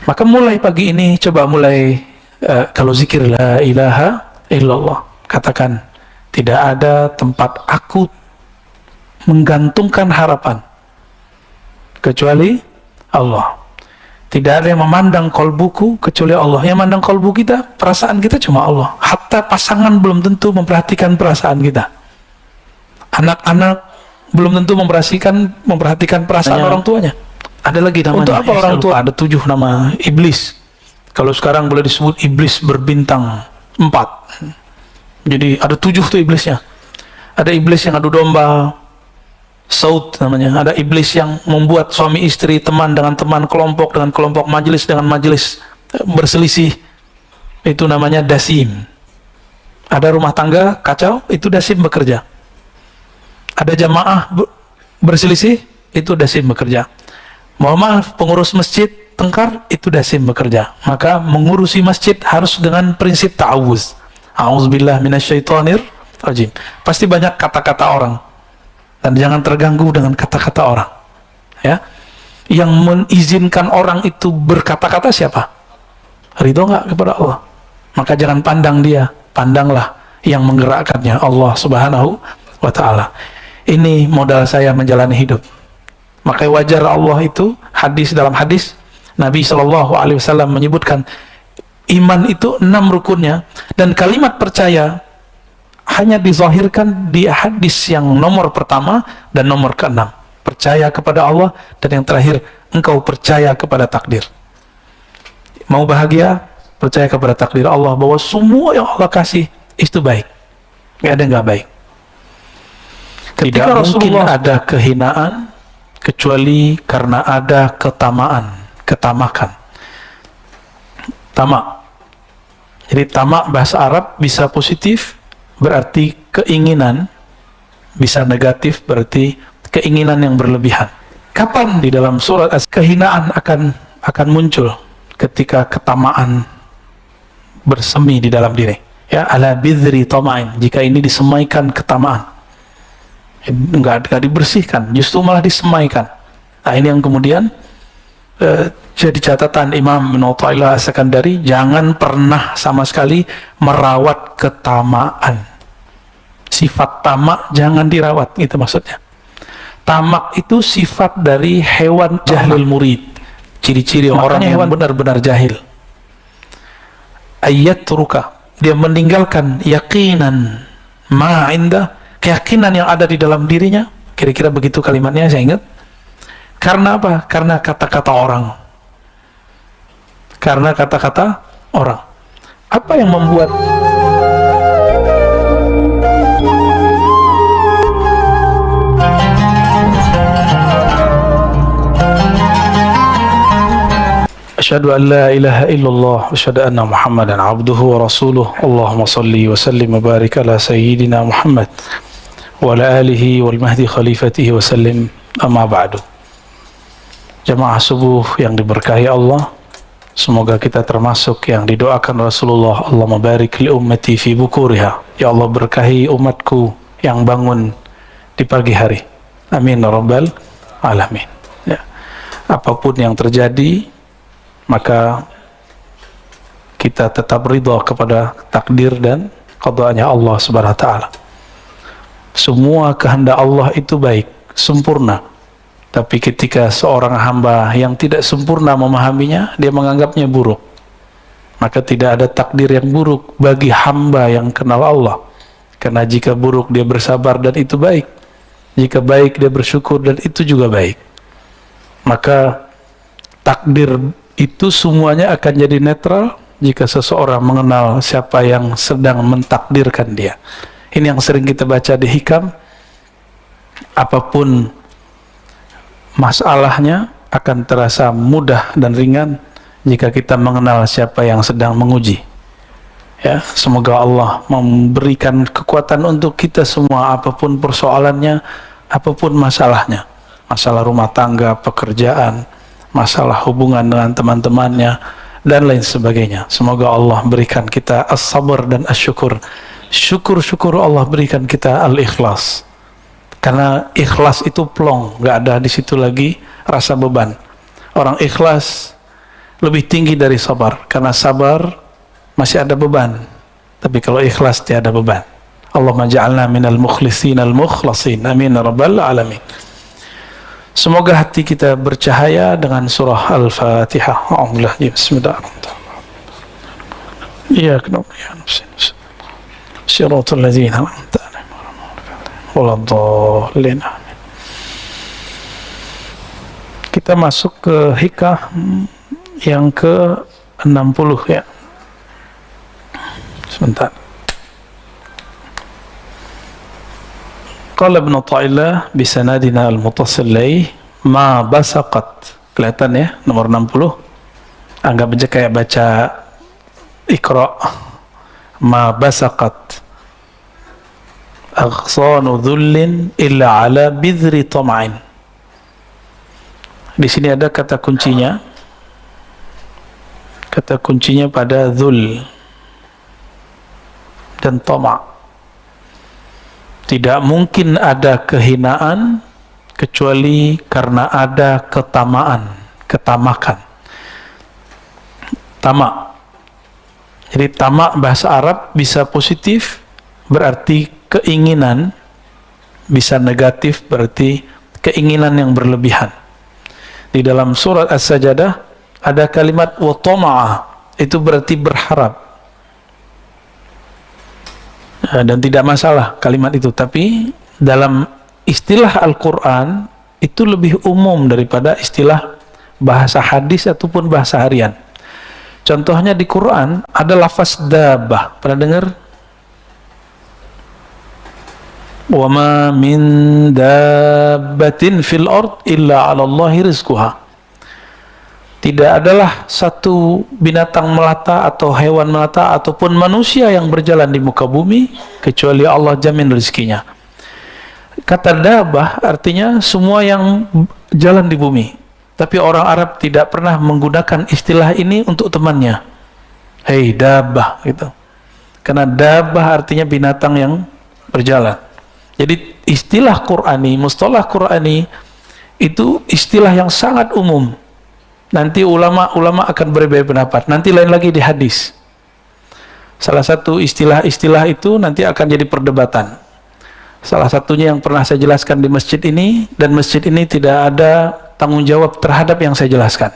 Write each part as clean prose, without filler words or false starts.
Maka mulai pagi ini coba mulai kalau zikir la ilaha illallah, katakan tidak ada tempat aku menggantungkan harapan kecuali Allah. Tidak ada yang memandang kolbuku kecuali Allah. Yang memandang kolbu kita, perasaan kita cuma Allah. Hatta pasangan belum tentu memperhatikan perasaan kita. Anak-anak belum tentu memperhatikan perasaan orang tuanya. Ada lagi namanya. Untuk apa orang tua? Ada 7 nama iblis. Kalau sekarang boleh disebut iblis berbintang 4. Jadi ada 7 tuh iblisnya. Ada iblis yang adu domba, saut namanya. Ada iblis yang membuat suami istri, teman dengan teman, kelompok dengan kelompok, majelis dengan majelis berselisih. Itu namanya dasim. Ada rumah tangga kacau, itu dasim bekerja. Ada jamaah berselisih, itu dasim bekerja. Mohon maaf, pengurus masjid tengkar, itu dasim bekerja. Maka mengurusi masjid harus dengan prinsip ta'awuz. A'udzubillah minasyaitonir rajim. Pasti banyak kata-kata orang. Dan jangan terganggu dengan kata-kata orang. Ya, yang mengizinkan orang itu berkata-kata siapa? Ridho nggak kepada Allah? Maka jangan pandang dia, pandanglah yang menggerakkannya, Allah Subhanahu wa Ta'ala. Ini modal saya menjalani hidup. Maka wajar Allah itu, dalam hadis Nabi Shallallahu Alaihi Wasallam menyebutkan iman itu 6 rukunnya, dan kalimat percaya hanya dizahirkan di hadis yang nomor pertama dan nomor ke-6. Percaya kepada Allah, dan yang terakhir, engkau percaya kepada takdir. Mau bahagia, percaya kepada takdir Allah, bahwa semua yang Allah kasih itu baik. Gak ada yang gak baik. Ketika tidak mungkin ada kehinaan kecuali karena ada ketamakan. Tamak. Jadi tamak bahasa Arab bisa positif, berarti keinginan, bisa negatif, berarti keinginan yang berlebihan. Kapan di dalam surat kehinaan akan muncul? Ketika ketamaan bersemi di dalam diri. Ya, ala bidri tama'in. Jika ini disemaikan ketamaan, enggak dibersihkan, justru malah disemaikan. Nah, ini yang kemudian jadi catatan Imam Ibnu Athaillah As-Sakandari, jangan pernah sama sekali merawat ketamaan. Sifat tamak jangan dirawat, itu maksudnya. Tamak itu sifat dari hewan jahil murid. Ciri-ciri orang yang benar-benar jahil. Ayat ruka, dia meninggalkan yakinan ma'inda, keyakinan yang ada di dalam dirinya. Kira-kira begitu kalimatnya, saya ingat. Karena apa? Karena kata-kata orang. Karena kata-kata orang. Apa yang membuat Asyhadu an la ilaha illallah wa asyhadu anna Muhammadan abduhu wa rasuluh. Allahumma salli wa sallim wa barik ala sayyidina Muhammad wa ala alihi wal mahdi khalifatihi wa sallim, amma ba'du. Jamaah subuh yang diberkahi Allah, semoga kita termasuk yang didoakan Rasulullah, Allahumma barik li ummati fi bukuriha. Ya Allah, berkahi umatku yang bangun di pagi hari. Amin ya rabbal alamin. Ya. Apapun yang terjadi, maka kita tetap ridha kepada takdir dan qada'nya Allah Subhanahu wa ta'ala. Semua kehendak Allah itu baik, sempurna. Tapi ketika seorang hamba yang tidak sempurna memahaminya, dia menganggapnya buruk. Maka tidak ada takdir yang buruk bagi hamba yang kenal Allah. Karena jika buruk dia bersabar dan itu baik. Jika baik dia bersyukur dan itu juga baik. Maka takdir itu semuanya akan jadi netral jika seseorang mengenal siapa yang sedang mentakdirkan dia. Ini yang sering kita baca di hikam. Apapun masalahnya akan terasa mudah dan ringan jika kita mengenal siapa yang sedang menguji. Ya, semoga Allah memberikan kekuatan untuk kita semua, apapun persoalannya, apapun masalahnya. Masalah rumah tangga, pekerjaan, masalah hubungan dengan teman-temannya, dan lain sebagainya. Semoga Allah berikan kita as-sabar dan as-syukur. Syukur-syukur Allah berikan kita al-ikhlas. Karena ikhlas itu plong, nggak ada di situ lagi rasa beban. Orang ikhlas lebih tinggi dari sabar, karena sabar masih ada beban, tapi kalau ikhlas tiada beban. Allahumma ja'alna minal mukhlisin al-mukhlasin, amin ya rabbal alamin. Semoga hati kita bercahaya dengan surah Al-Fatihah. Bismillahirrahmanirrahim. Iyyaka na'budu wa iyyaka nasta'in. Shiratal ladzina an'amta 'alaihim waladdallin. Kita masuk ke hikah yang ke-60 ya. Sebentar. Qala Ibn Athaillah bisanadina al-muttasil laih ma basaqat. Kelihatan ya, nomor 60. Anggap aja kayak baca Iqra. Ma basaqat aghsanu dhullin illa ala bidhri tam'in. Di sini ada kata kuncinya. Kata kuncinya pada dhul dan tama'. Tidak mungkin ada kehinaan kecuali karena ada ketamaan, ketamakan. Tamak. Jadi tamak bahasa Arab bisa positif berarti keinginan, bisa negatif berarti keinginan yang berlebihan. Di dalam surat As-Sajdah ada kalimat wa tama'a, itu berarti berharap. Dan tidak masalah kalimat itu, tapi dalam istilah Al-Quran itu lebih umum daripada istilah bahasa hadis ataupun bahasa harian. Contohnya di Quran ada lafaz dabah, pernah dengar? Wa ma min dabbatin fil ard illa 'ala Allahi rizquha. Tidak adalah satu binatang melata atau hewan melata ataupun manusia yang berjalan di muka bumi kecuali Allah jamin rezekinya. Kata dabah artinya semua yang jalan di bumi. Tapi orang Arab tidak pernah menggunakan istilah ini untuk temannya. Hei dabah gitu. Karena dabah artinya binatang yang berjalan. Jadi istilah Qur'ani, mustalah Qur'ani itu istilah yang sangat umum. Nanti ulama-ulama akan berbeda pendapat. Nanti lain lagi di hadis. Salah satu istilah-istilah itu nanti akan jadi perdebatan. Salah satunya yang pernah saya jelaskan di masjid ini, dan masjid ini tidak ada tanggung jawab terhadap yang saya jelaskan.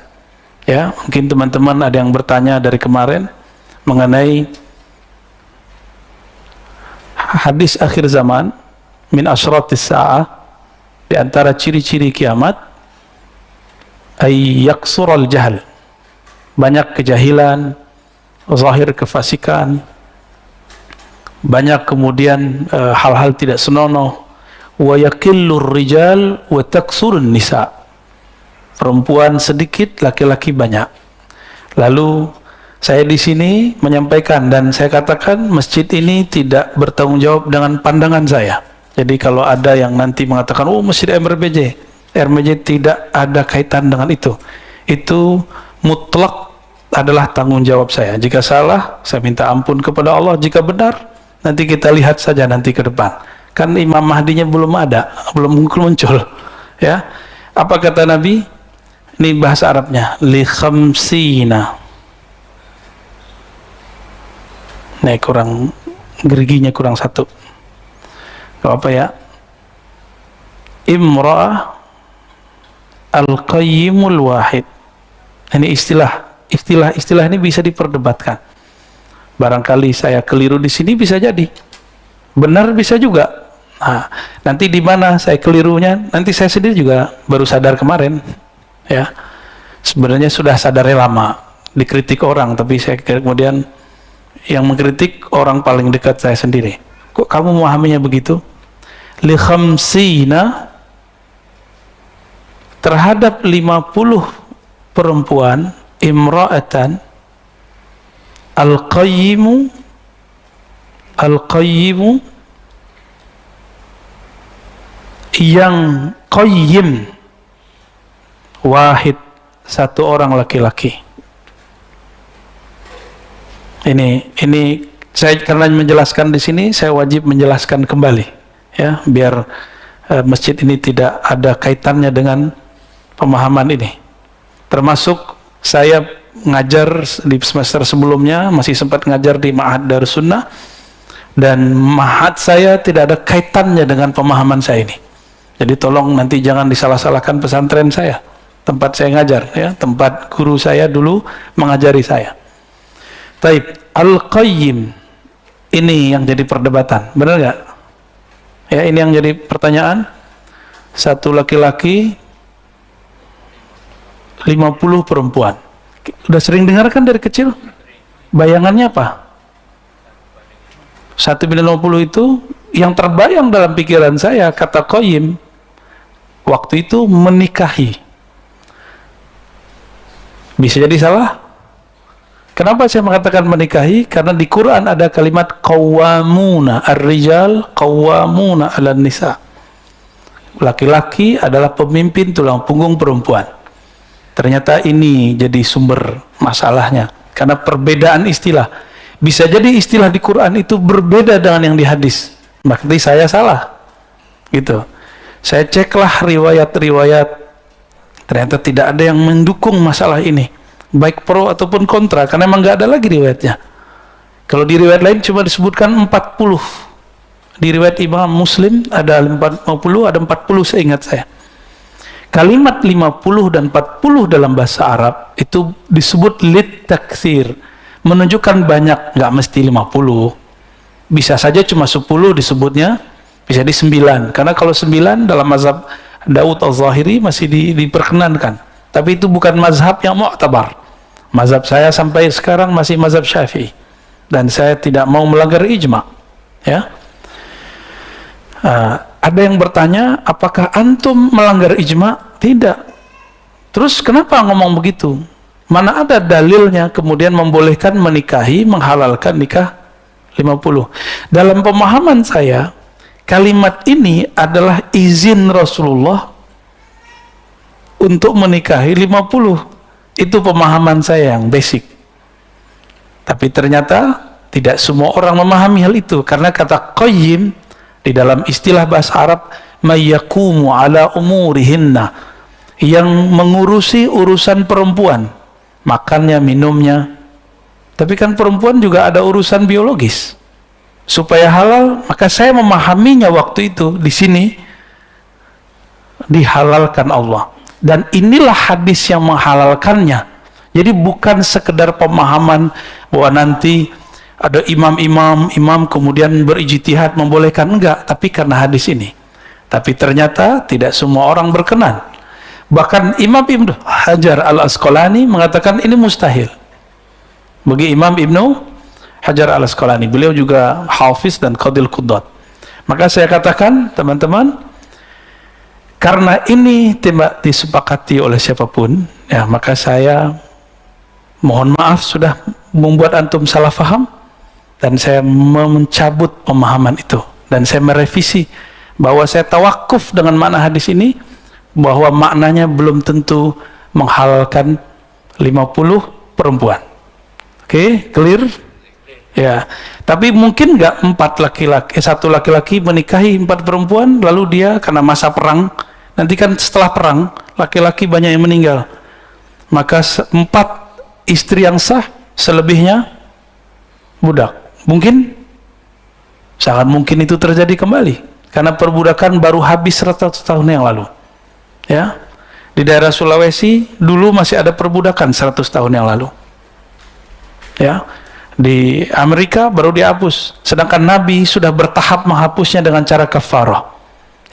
Ya, mungkin teman-teman ada yang bertanya dari kemarin mengenai hadis akhir zaman, min asyratis sa'ah, di antara ciri-ciri kiamat ay yaksural jahal, banyak kejahilan, zahir kefasikan, banyak kemudian hal-hal tidak senonoh, wa yakillur rijal wa taksurun nisa, perempuan sedikit, laki-laki banyak. Lalu saya di sini menyampaikan dan saya katakan masjid ini tidak bertanggung jawab dengan pandangan saya. Jadi kalau ada yang nanti mengatakan oh masjid RMJ tidak ada kaitan dengan itu. Itu mutlak adalah tanggung jawab saya. Jika salah, saya minta ampun kepada Allah. Jika benar, nanti kita lihat saja nanti ke depan. Kan Imam Mahdinya belum ada, belum muncul. Ya, apa kata Nabi? Ini bahasa Arabnya. Li khamsina. Nih kurang, geriginya kurang satu. Gak apa ya? Imra'ah al-qayyimul wahid. Ini istilah ini bisa diperdebatkan. Barangkali saya keliru di sini, bisa jadi benar, bisa juga. Nah, nanti di mana saya kelirunya, nanti saya sendiri juga baru sadar kemarin. Ya, sebenarnya sudah sadarnya lama, dikritik orang, tapi saya kemudian yang mengkritik orang paling dekat saya sendiri. Kok kamu memahaminya begitu? Li khamsina, terhadap 50 perempuan, imra'atan al-qayyimu yang qayyim, wahid, satu orang laki-laki. Ini saya karena menjelaskan di sini, saya wajib menjelaskan kembali ya, biar masjid ini tidak ada kaitannya dengan pemahaman ini. Termasuk saya ngajar di semester sebelumnya, masih sempat ngajar di Ma'had Darus Sunnah, dan ma'had saya tidak ada kaitannya dengan pemahaman saya ini. Jadi tolong nanti jangan disalah-salahkan pesantren saya, tempat saya ngajar, ya, tempat guru saya dulu mengajari saya. Taib, Al-Qayyim, ini yang jadi perdebatan, benar nggak? Ya, ini yang jadi pertanyaan. Satu laki-laki, 50 perempuan. Udah sering dengar kan dari kecil? Bayangannya apa? 1/50 itu yang terbayang dalam pikiran saya, kata Qayyim, waktu itu menikahi. Bisa jadi salah. Kenapa saya mengatakan menikahi? Karena di Quran ada kalimat qawwamuna, ar-rijal qawwamuna 'alan nisa. Laki-laki adalah pemimpin tulang punggung perempuan. Ternyata ini jadi sumber masalahnya, karena perbedaan istilah. Bisa jadi istilah di Quran itu berbeda dengan yang di hadis. Berarti saya salah, gitu. Saya ceklah riwayat-riwayat, ternyata tidak ada yang mendukung masalah ini, baik pro ataupun kontra, karena memang nggak ada lagi riwayatnya. Kalau di riwayat lain cuma disebutkan 40. Di riwayat Imam Muslim ada 50, ada 40 seingat saya. Kalimat 50 dan 40 dalam bahasa Arab itu disebut lit taksir, menunjukkan banyak, nggak mesti 50. Bisa saja cuma 10 disebutnya, bisa di 9. Karena kalau 9 dalam mazhab Daud al-Zahiri masih diperkenankan. Tapi itu bukan mazhab yang mu'tabar. Mazhab saya sampai sekarang masih mazhab Syafi'i. Dan saya tidak mau melanggar ijma. Ya. Ada yang bertanya, apakah antum melanggar ijma? Tidak. Terus kenapa ngomong begitu? Mana ada dalilnya kemudian membolehkan menikahi, menghalalkan nikah 50? Dalam pemahaman saya, kalimat ini adalah izin Rasulullah untuk menikahi 50. Itu pemahaman saya yang basic. Tapi ternyata tidak semua orang memahami hal itu, karena kata Qayyim di dalam istilah bahasa Arab, mayyakumu ala umurihinna, yang mengurusi urusan perempuan, makannya, minumnya. Tapi kan perempuan juga ada urusan biologis. Supaya halal, maka saya memahaminya waktu itu di sini dihalalkan Allah. Dan inilah hadis yang menghalalkannya. Jadi bukan sekedar pemahaman bahwa nanti ada imam kemudian berijtihad membolehkan, enggak, tapi karena hadis ini. Tapi ternyata tidak semua orang berkenan. Bahkan Imam Ibnu Hajar al-Asqalani mengatakan ini mustahil. Bagi Imam Ibnu Hajar al-Asqalani, beliau juga hafiz dan qadil qudat. Maka saya katakan, teman-teman, karena ini tidak disepakati oleh siapapun, ya, maka saya mohon maaf sudah membuat antum salah faham, dan saya mencabut pemahaman itu, dan saya merevisi bahwa saya tawakuf dengan makna hadis ini, bahwa maknanya belum tentu menghalalkan 50 perempuan. Oke, clear? Ya, tapi mungkin nggak satu laki-laki menikahi 4 perempuan, lalu dia karena masa perang, nanti kan setelah perang laki-laki banyak yang meninggal, maka 4 istri yang sah, selebihnya budak. Mungkin, sangat mungkin itu terjadi kembali, karena perbudakan baru habis 100 tahun yang lalu. Ya, di daerah Sulawesi dulu masih ada perbudakan 100 tahun yang lalu. Ya, di Amerika baru dihapus, sedangkan Nabi sudah bertahap menghapusnya dengan cara kafarah.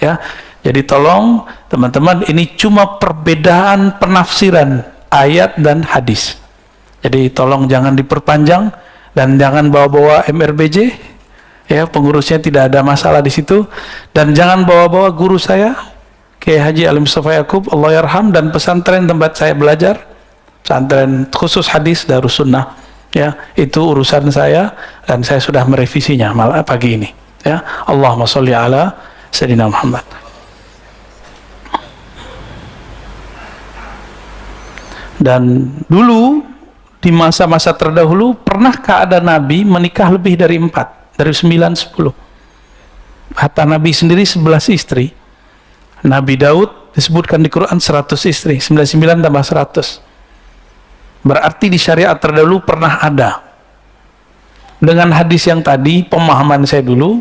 Ya, jadi tolong teman-teman, ini cuma perbedaan penafsiran ayat dan hadis. Jadi tolong jangan diperpanjang dan jangan bawa-bawa MRBJ. Ya, pengurusnya tidak ada masalah di situ, dan jangan bawa-bawa guru saya Kiai Haji Ali Mustafa Yaqub, Allah yarham, dan pesantren tempat saya belajar, pesantren khusus hadis Darus Sunnah. Ya, itu urusan saya, dan saya sudah merevisinya malah pagi ini. Ya, Allahumma sholli ala Sayyidina Muhammad. Dan dulu di masa-masa terdahulu, pernahkah ada Nabi menikah lebih dari 4, dari 9, 10? Hatta Nabi sendiri 11 istri. Nabi Daud disebutkan di Quran 100 istri, 99 tambah 100. Berarti di syariat terdahulu pernah ada. Dengan hadis yang tadi, pemahaman saya dulu,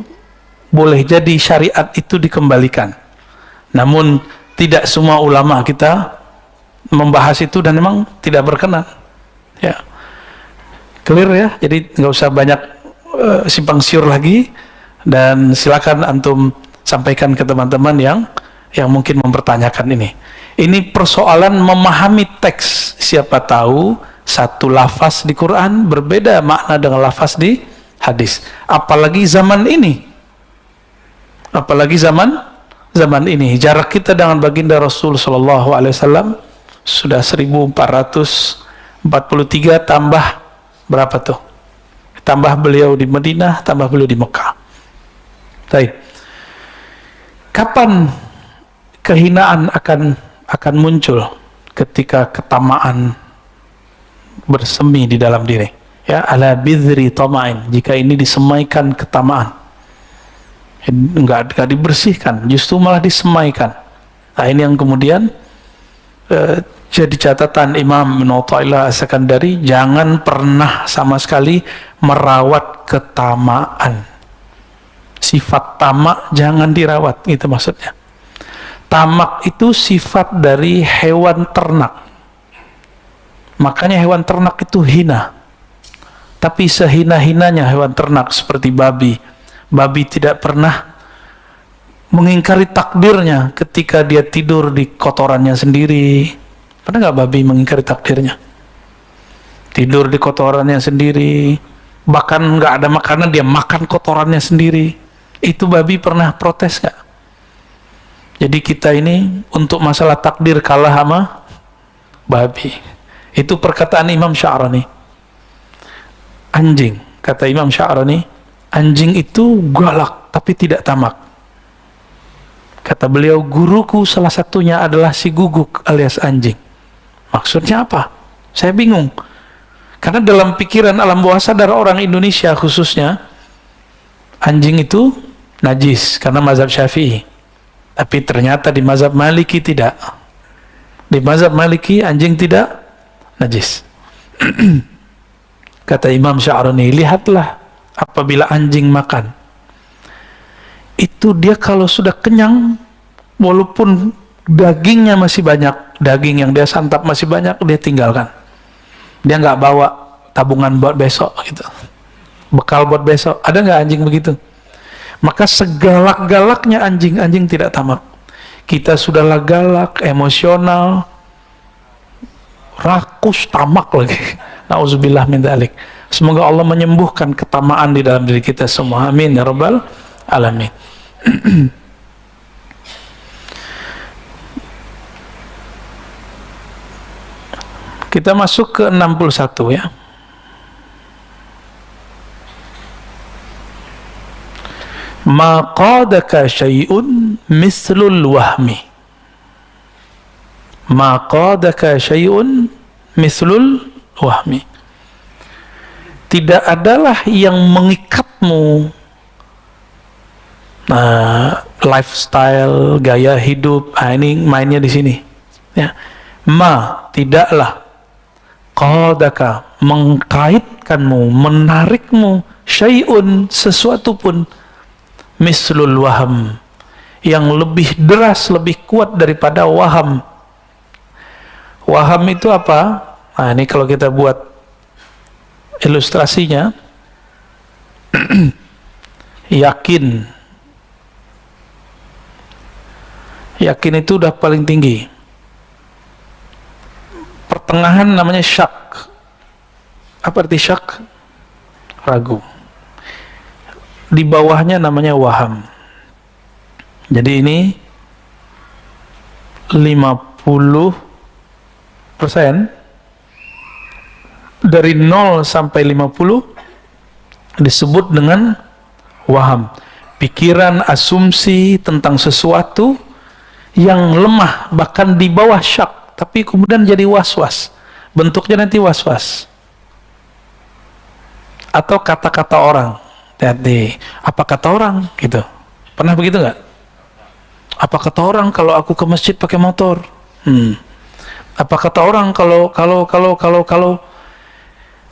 boleh jadi syariat itu dikembalikan. Namun tidak semua ulama kita membahas itu dan memang tidak berkenan. Ya, clear ya. Jadi nggak usah banyak simpang siur lagi, dan silakan antum sampaikan ke teman-teman yang mungkin mempertanyakan ini. Ini persoalan memahami teks. Siapa tahu satu lafaz di Quran berbeda makna dengan lafaz di hadis. Apalagi zaman ini. Apalagi zaman ini. Jarak kita dengan baginda Rasul sallallahu alaihi wasallam sudah 1443 tambah berapa tuh? Tambah beliau di Madinah, tambah beliau di Mekah. Baik. Kapan kehinaan akan muncul? Ketika ketamaan bersemi di dalam diri. Ya, ala bidri tama'in. Jika ini disemaikan ketamaan, enggak dibersihkan, justru malah disemaikan. Nah, ini yang kemudian jadi catatan Imam Ibnu Athaillah As-Sakandari, jangan pernah sama sekali merawat ketamaan. Sifat tamak jangan dirawat, gitu maksudnya. Tamak itu sifat dari hewan ternak. Makanya hewan ternak itu hina. Tapi sehina-hinanya hewan ternak seperti babi. Babi tidak pernah mengingkari takdirnya ketika dia tidur di kotorannya sendiri. Pernah nggak babi mengingkari takdirnya? Tidur di kotorannya sendiri. Bahkan nggak ada makanan, dia makan kotorannya sendiri. Itu babi pernah protes nggak? Jadi kita ini untuk masalah takdir kalah sama babi. Itu perkataan Imam Sya'rani. Anjing, kata Imam Sya'rani, anjing itu galak tapi tidak tamak. Kata beliau, guruku salah satunya adalah si guguk alias anjing. Maksudnya apa? Saya bingung. Karena dalam pikiran alam bawah sadar orang Indonesia khususnya, anjing itu najis karena mazhab Syafi'i. Tapi ternyata di mazhab Maliki tidak. Di mazhab Maliki anjing tidak najis. Kata Imam Sya'rani, lihatlah apabila anjing makan, itu dia kalau sudah kenyang, walaupun dagingnya masih banyak, daging yang dia santap masih banyak, dia tinggalkan. Dia nggak bawa tabungan buat besok gitu, bekal buat besok. Ada nggak anjing begitu? Maka segalak-galaknya anjing tidak tamak. Kita sudahlah galak, emosional, rakus, tamak lagi. Nauzubillah min dzalik. Semoga Allah menyembuhkan ketamaan di dalam diri kita semua. Amin ya rabbal alamin. Kita masuk ke 61 ya. Ma qadaka syai'un mislul wahmi. Ma qadaka syai'un mislul wahmi. Tidak adalah yang mengikatmu lifestyle, gaya hidup. Ini mainnya di sini. Ya. Ma, tidaklah qadaka, mengkaitkanmu, menarikmu, syai'un, sesuatu pun, mislul waham, yang lebih deras, lebih kuat daripada waham. Waham itu apa? Nah, ini kalau kita buat ilustrasinya, yakin itu udah paling tinggi. Pertengahan namanya syak. Apa arti syak? Ragu. Di bawahnya namanya waham. Jadi ini 50%. Dari 0 sampai 50 disebut dengan waham. Pikiran, asumsi tentang sesuatu yang lemah, bahkan di bawah syak, tapi kemudian jadi was-was. Bentuknya nanti was-was. Atau kata-kata orang. Jadi, apa kata orang? Gitu. Pernah begitu nggak? Apa kata orang kalau aku ke masjid pakai motor? Apa kata orang kalau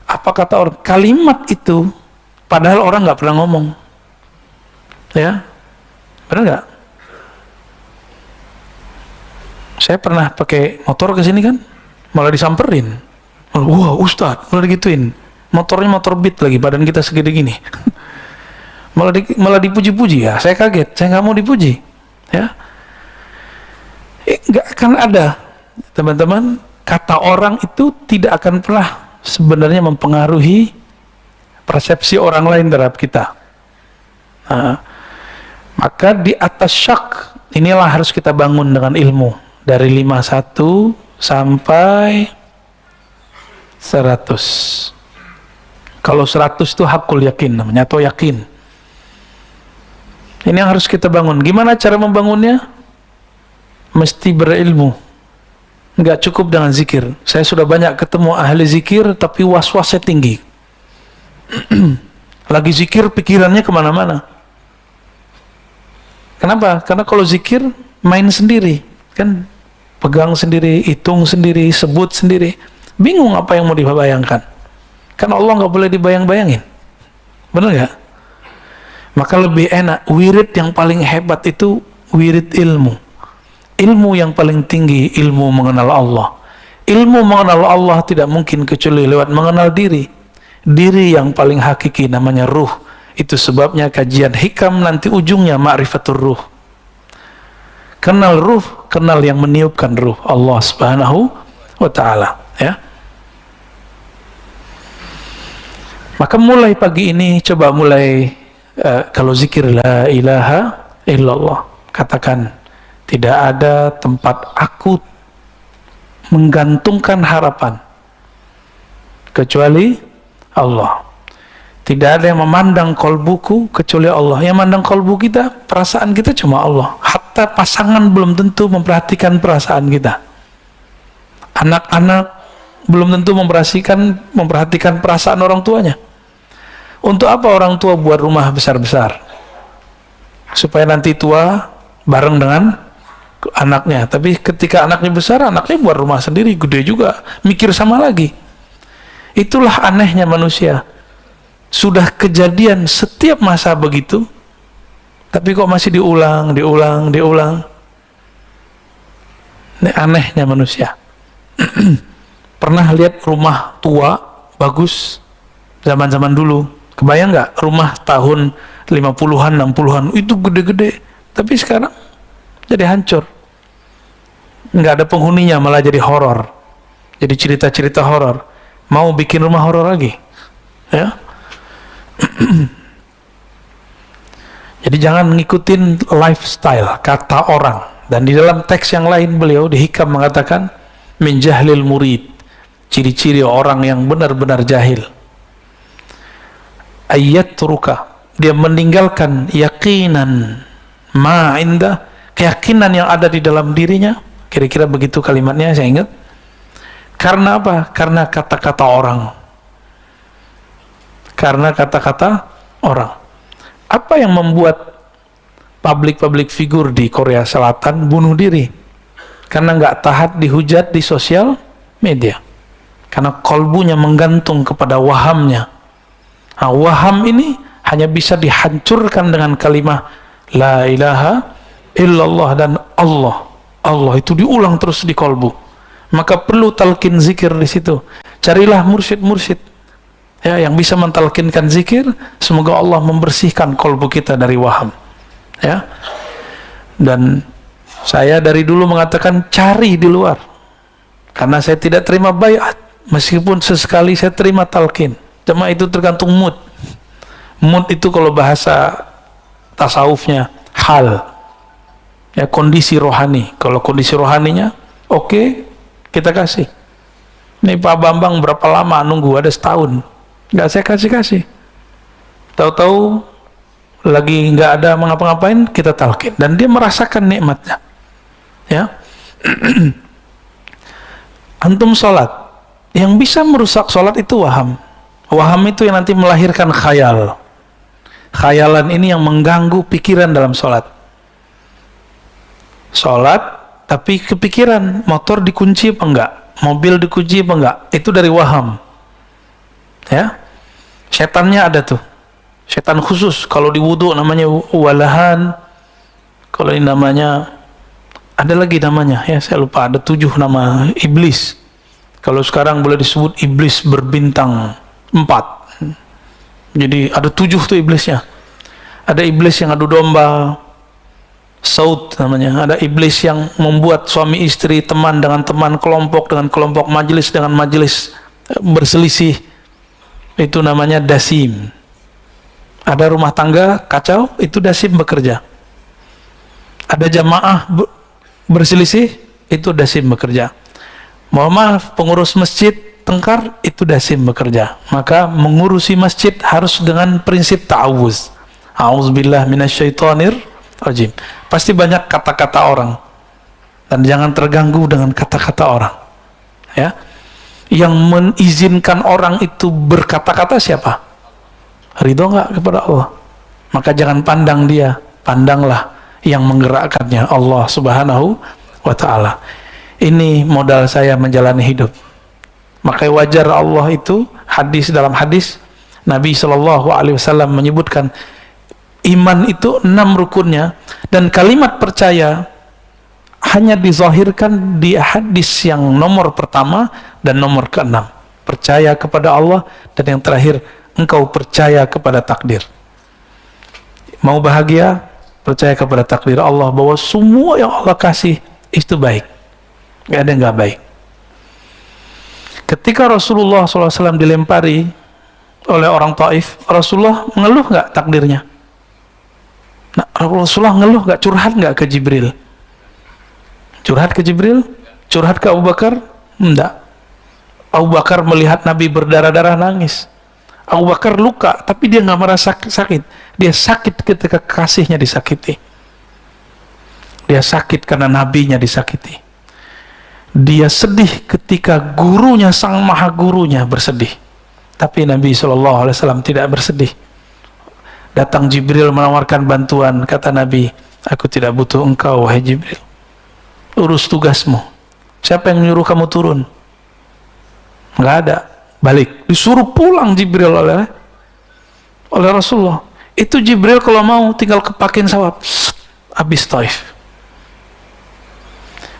apa kata orang kalimat itu padahal orang nggak pernah ngomong, ya benar nggak? Saya pernah pakai motor ke sini kan, malah disamperin, wah Ustadz, malah digituin, motornya motor Beat lagi, badan kita segede gini, malah dipuji-puji. Ya saya kaget, saya nggak mau dipuji, ya nggak akan ada, teman-teman. Kata orang itu tidak akan pernah sebenarnya mempengaruhi persepsi orang lain terhadap kita. Nah, maka di atas syak inilah harus kita bangun dengan ilmu dari 51 sampai 100. Kalau 100 itu hakul yakin namanya, atau yakin. Ini yang harus kita bangun. Gimana cara membangunnya? Mesti berilmu. Nggak cukup dengan zikir. Saya sudah banyak ketemu ahli zikir tapi was-wasnya tinggi. Lagi zikir pikirannya kemana-mana. Kenapa? Karena kalau zikir main sendiri, kan pegang sendiri, hitung sendiri, sebut sendiri, bingung apa yang mau dibayangkan. Kan Allah nggak boleh dibayang-bayangin, benar nggak? Maka lebih enak wirid yang paling hebat itu wirid ilmu. Ilmu yang paling tinggi, ilmu mengenal Allah. Ilmu mengenal Allah tidak mungkin kecuali lewat mengenal diri. Diri yang paling hakiki namanya ruh. Itu sebabnya kajian hikam nanti ujungnya ma'rifatur ruh. Kenal ruh, kenal yang meniupkan ruh, Allah Subhanahu wa ta'ala, ya. Maka mulai pagi ini coba mulai kalau zikir la ilaha illallah, katakan tidak ada tempat aku menggantungkan harapan kecuali Allah. Tidak ada yang memandang kolbuku kecuali Allah. Yang memandang kolbu kita, perasaan kita cuma Allah. Hatta pasangan belum tentu memperhatikan perasaan kita. Anak-anak belum tentu memperhatikan perasaan orang tuanya. Untuk apa orang tua buat rumah besar-besar? Supaya nanti tua bareng dengan anaknya. Tapi ketika anaknya besar, anaknya buat rumah sendiri, gede juga, mikir sama lagi. Itulah anehnya manusia. Sudah kejadian setiap masa begitu, tapi kok masih diulang. Ini anehnya manusia. Pernah lihat rumah tua bagus zaman-zaman dulu? Kebayang nggak rumah tahun 50-an, 60-an itu gede-gede, tapi sekarang jadi hancur. Nggak ada penghuninya, malah jadi horor. Jadi cerita-cerita horor. Mau bikin rumah horor lagi, ya. Jadi jangan ngikutin lifestyle kata orang. Dan di dalam teks yang lain beliau di Hikam mengatakan min jahlil murid, ciri-ciri orang yang benar-benar jahil, ayat turuka, dia meninggalkan yakinan ma inda, keyakinan yang ada di dalam dirinya. Kira-kira begitu kalimatnya, saya ingat. Karena apa? Karena kata-kata orang. Karena kata-kata orang. Apa yang membuat public figure di Korea Selatan bunuh diri? Karena nggak tahan dihujat di sosial media. Karena kolbunya menggantung kepada wahamnya. Nah, waham ini hanya bisa dihancurkan dengan kalimat la ilaha illallah dan Allah. Allah itu diulang terus di kolbu. Maka perlu talqin zikir di situ. Carilah mursyid-mursyid, ya, yang bisa mentalkinkan zikir. Semoga Allah membersihkan kolbu kita dari waham, ya. Dan saya dari dulu mengatakan cari di luar, karena saya tidak terima baiat, meskipun sesekali saya terima talqin. Cuma itu tergantung mood. Mood itu kalau bahasa tasawufnya hal, ya, kondisi rohani. Kalau kondisi rohaninya oke, kita kasih. Ini Pak Bambang berapa lama nunggu? Ada setahun, nggak saya kasih. Tahu-tahu lagi nggak ada mengapa-ngapain, kita talqin dan dia merasakan nikmatnya, ya. Antum sholat, yang bisa merusak sholat itu waham. Waham itu yang nanti melahirkan khayal. Khayalan ini yang mengganggu pikiran dalam sholat. Sholat tapi kepikiran motor dikunci apa enggak, mobil dikunci apa enggak, itu dari waham. Ya, setannya ada tuh, setan khusus. Kalau di wudu namanya walahan, kalau ini namanya ada lagi namanya, ya saya lupa, ada 7 nama iblis. Kalau sekarang boleh disebut iblis berbintang 4. Jadi ada 7 tuh iblisnya. Ada iblis yang adu domba, saut namanya. Ada iblis yang membuat suami istri, teman dengan teman, kelompok dengan kelompok, majelis dengan majelis berselisih. Itu namanya dasim. Ada rumah tangga kacau, itu dasim bekerja. Ada jamaah berselisih, itu dasim bekerja. Mohon maaf, pengurus masjid tengkar, itu dasim bekerja. Maka mengurusi masjid harus dengan prinsip ta'awuz. A'udzubillah minasyaitonir rajim. Pasti banyak kata-kata orang, dan jangan terganggu dengan kata-kata orang. Ya, yang mengizinkan orang itu berkata-kata siapa? Ridho nggak kepada Allah? Maka jangan pandang dia, pandanglah yang menggerakkannya, Allah Subhanahu wa Ta'ala. Ini modal saya menjalani hidup. Maka wajar Allah itu, dalam hadis Nabi Shallallahu Alaihi Wasallam menyebutkan iman itu 6 rukunnya, dan kalimat percaya hanya dizahirkan di hadis yang nomor pertama dan nomor ke-6. Percaya kepada Allah, dan yang terakhir, engkau percaya kepada takdir. Mau bahagia, percaya kepada takdir Allah, bahwa semua yang Allah kasih itu baik, gak ada yang gak baik. Ketika Rasulullah SAW dilempari oleh orang Taif, Rasulullah mengeluh gak takdirnya? Nah, Rasulullah ngeluh gak, curhat gak ke Jibril? Curhat ke Jibril? Curhat ke Abu Bakar? Enggak. Abu Bakar melihat Nabi berdarah-darah nangis. Abu Bakar luka, tapi dia nggak merasa sakit. Dia sakit ketika kasihnya disakiti. Dia sakit karena nabinya disakiti. Dia sedih ketika gurunya, sang maha gurunya bersedih. Tapi Nabi SAW tidak bersedih. Datang Jibril menawarkan bantuan, kata Nabi, aku tidak butuh engkau, wahai Jibril. Urus tugasmu. Siapa yang menyuruh kamu turun? Nggak ada. Balik. Disuruh pulang Jibril oleh Rasulullah. Itu Jibril kalau mau tinggal kepakin sawab, habis Taif.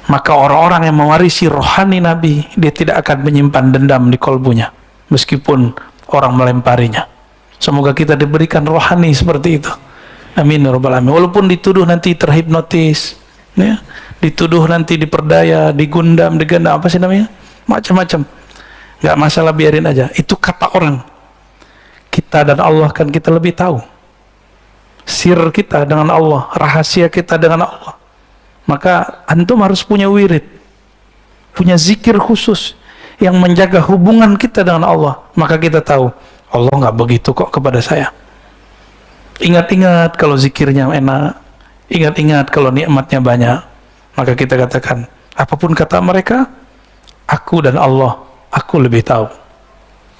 Maka orang-orang yang mewarisi rohani Nabi, dia tidak akan menyimpan dendam di kolbunya, meskipun orang melemparinya. Semoga kita diberikan rohani seperti itu. Amin ya rabbal alamin. Walaupun dituduh nanti terhipnotis, ya, dituduh nanti diperdaya, digundam, apa sih namanya, macam-macam, nggak masalah, biarin aja. Itu kata orang. Kita dan Allah kan kita lebih tahu sir kita dengan Allah, rahasia kita dengan Allah. Maka antum harus punya wirid, punya zikir khusus yang menjaga hubungan kita dengan Allah. Maka kita tahu Allah nggak begitu kok kepada saya. Ingat-ingat kalau zikirnya enak, ingat-ingat kalau nikmatnya banyak. Maka kita katakan, apapun kata mereka, aku dan Allah, aku lebih tahu.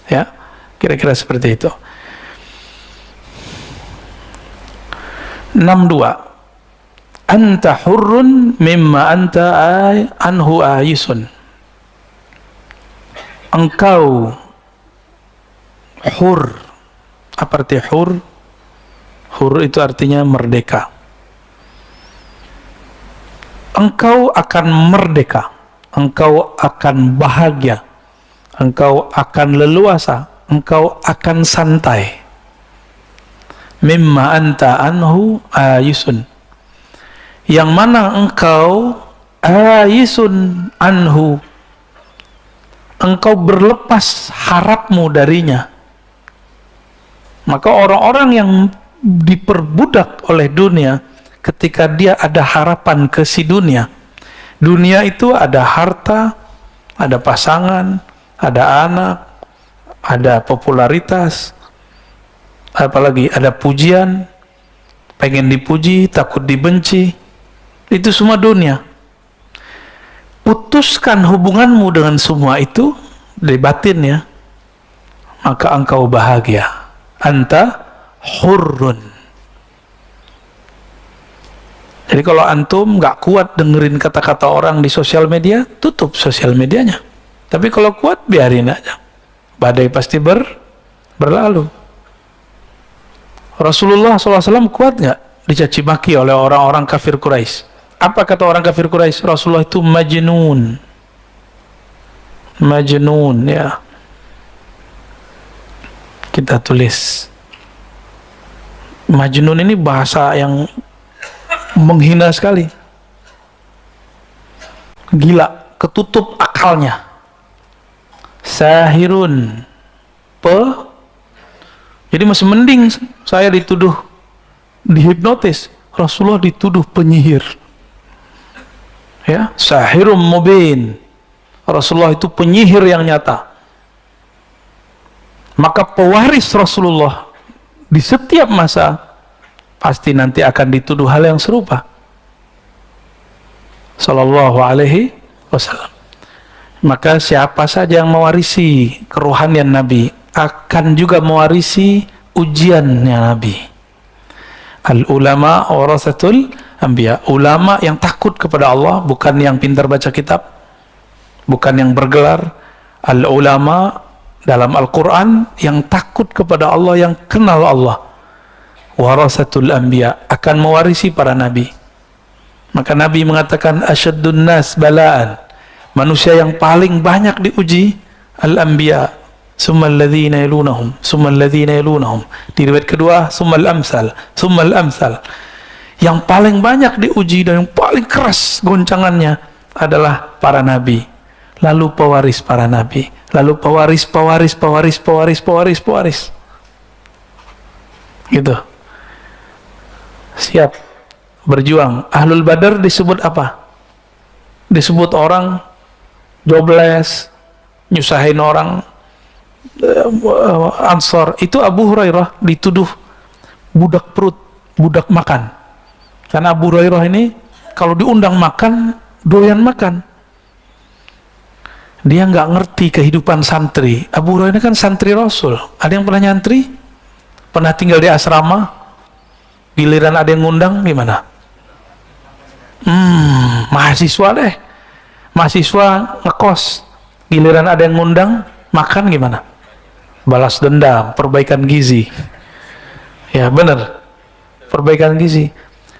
Ya, kira-kira seperti itu. 62. Anta hurrun mimma anta anhu ayisun. Engkau hur. Apa arti hur? Hur itu artinya merdeka. Engkau akan merdeka, engkau akan bahagia, engkau akan leluasa, engkau akan santai. Mimma anta anhu ayisun. Yang mana engkau ayisun anhu, engkau berlepas harapmu darinya. Maka orang-orang yang diperbudak oleh dunia, ketika dia ada harapan ke si dunia, dunia itu ada harta, ada pasangan, ada anak, ada popularitas, apalagi ada pujian, pengen dipuji, takut dibenci, itu semua dunia. Putuskan hubunganmu dengan semua itu dari batin, ya, maka engkau bahagia. Anta hurrun. Jadi kalau antum nggak kuat dengerin kata-kata orang di sosial media, tutup sosial medianya. Tapi kalau kuat, biarin aja. Badai pasti berlalu. Rasulullah SAW kuat nggak dicaci maki oleh orang-orang kafir Quraisy? Apa kata orang kafir Quraisy? Rasulullah itu majnun. Majnun, ya. Kita tulis. Majnun ini bahasa yang menghina sekali. Gila, ketutup akalnya. Sahirun. Jadi masih mending saya dituduh dihipnotis. Rasulullah dituduh penyihir. Ya, sahirum mubin. Rasulullah itu penyihir yang nyata. Maka pewaris Rasulullah di setiap masa pasti nanti akan dituduh hal yang serupa. Sallallahu alaihi wasallam. Maka siapa saja yang mewarisi kerohanian Nabi akan juga mewarisi ujiannya Nabi. Al ulama warasatul anbiya. Ulama yang takut kepada Allah, bukan yang pintar baca kitab, bukan yang bergelar. Al ulama dalam Al-Quran yang takut kepada Allah, yang kenal Allah. Warasatul anbiya, akan mewarisi para nabi. Maka Nabi mengatakan asyaddun nas balaan, manusia yang paling banyak diuji al-anbiya, summal ladzina yalunahum, summal ladzina yalunahum. Di riwayat kedua summal amsal, summal amsal. Yang paling banyak diuji dan yang paling keras goncangannya adalah para nabi, lalu pewaris para nabi, lalu pewaris gitu. Siap berjuang. Ahlul Badar disebut apa? Disebut orang jobless, nyusahin orang. Ansor itu Abu Hurairah dituduh budak perut, budak makan. Karena Abu Hurairah ini kalau diundang makan, doyan makan. Dia nggak ngerti kehidupan santri. Abu Hurairah ini kan santri Rasul. Ada yang pernah nyantri? Pernah tinggal di asrama? Giliran ada yang ngundang, gimana? Mahasiswa deh. Mahasiswa ngekos. Giliran ada yang ngundang, makan gimana? Balas dendam, perbaikan gizi. Ya benar, perbaikan gizi.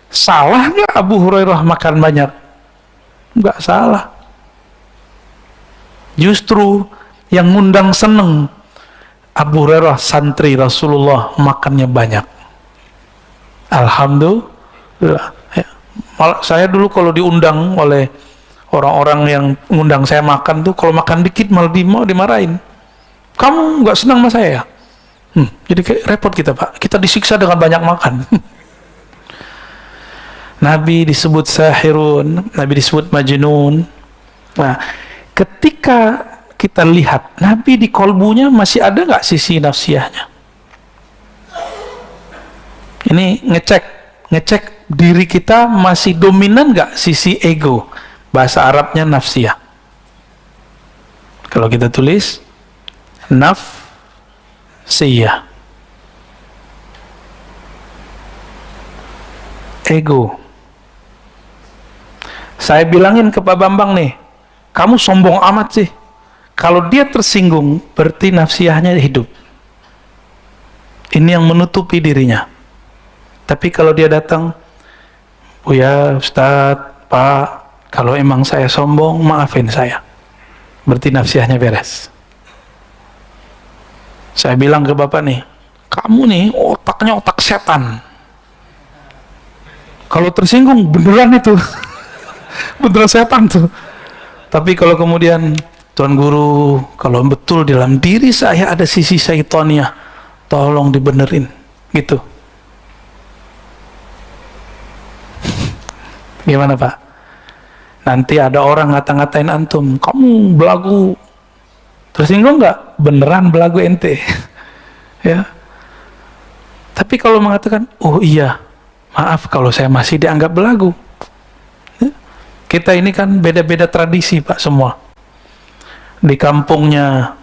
Salah nggak Abu Hurairah makan banyak? Nggak salah. Justru yang ngundang seneng. Abu Hurairah santri Rasulullah makannya banyak. Alhamdulillah. Ya. Saya dulu kalau diundang oleh orang-orang yang ngundang saya makan tuh, kalau makan dikit malah dimarahin. Kamu nggak senang sama saya ya? Jadi kayak repot kita, Pak. Kita disiksa dengan banyak makan. Nabi disebut sahirun, Nabi disebut majnun. Nah, ketika kita lihat Nabi di kolbunya masih ada nggak sisi nafsiyahnya? Ini ngecek diri kita masih dominan nggak sisi ego. Bahasa Arabnya nafsiyah. Kalau kita tulis nafsiyah, ego. Saya bilangin ke Pak Bambang nih, kamu sombong amat sih. Kalau dia tersinggung, berarti nafsiyahnya hidup. Ini yang menutupi dirinya. Tapi kalau dia datang, Buya, Ustadz, Pak, kalau emang saya sombong, maafin saya. Berarti nafsiyahnya beres. Saya bilang ke Bapak nih, kamu nih otaknya otak setan. Kalau tersinggung, beneran itu. Beneran setan tuh. Tapi kalau kemudian, Tuan Guru, kalau betul dalam diri saya ada sisi syaitonnya, tolong dibenerin. Gitu. Gimana Pak? Nanti ada orang ngata-ngatain antum, kamu belagu. Tersinggung nggak? Beneran belagu ente. Ya. Tapi kalau mengatakan, oh iya, maaf kalau saya masih dianggap belagu. Ya. Kita ini kan beda-beda tradisi Pak semua. Di kampungnya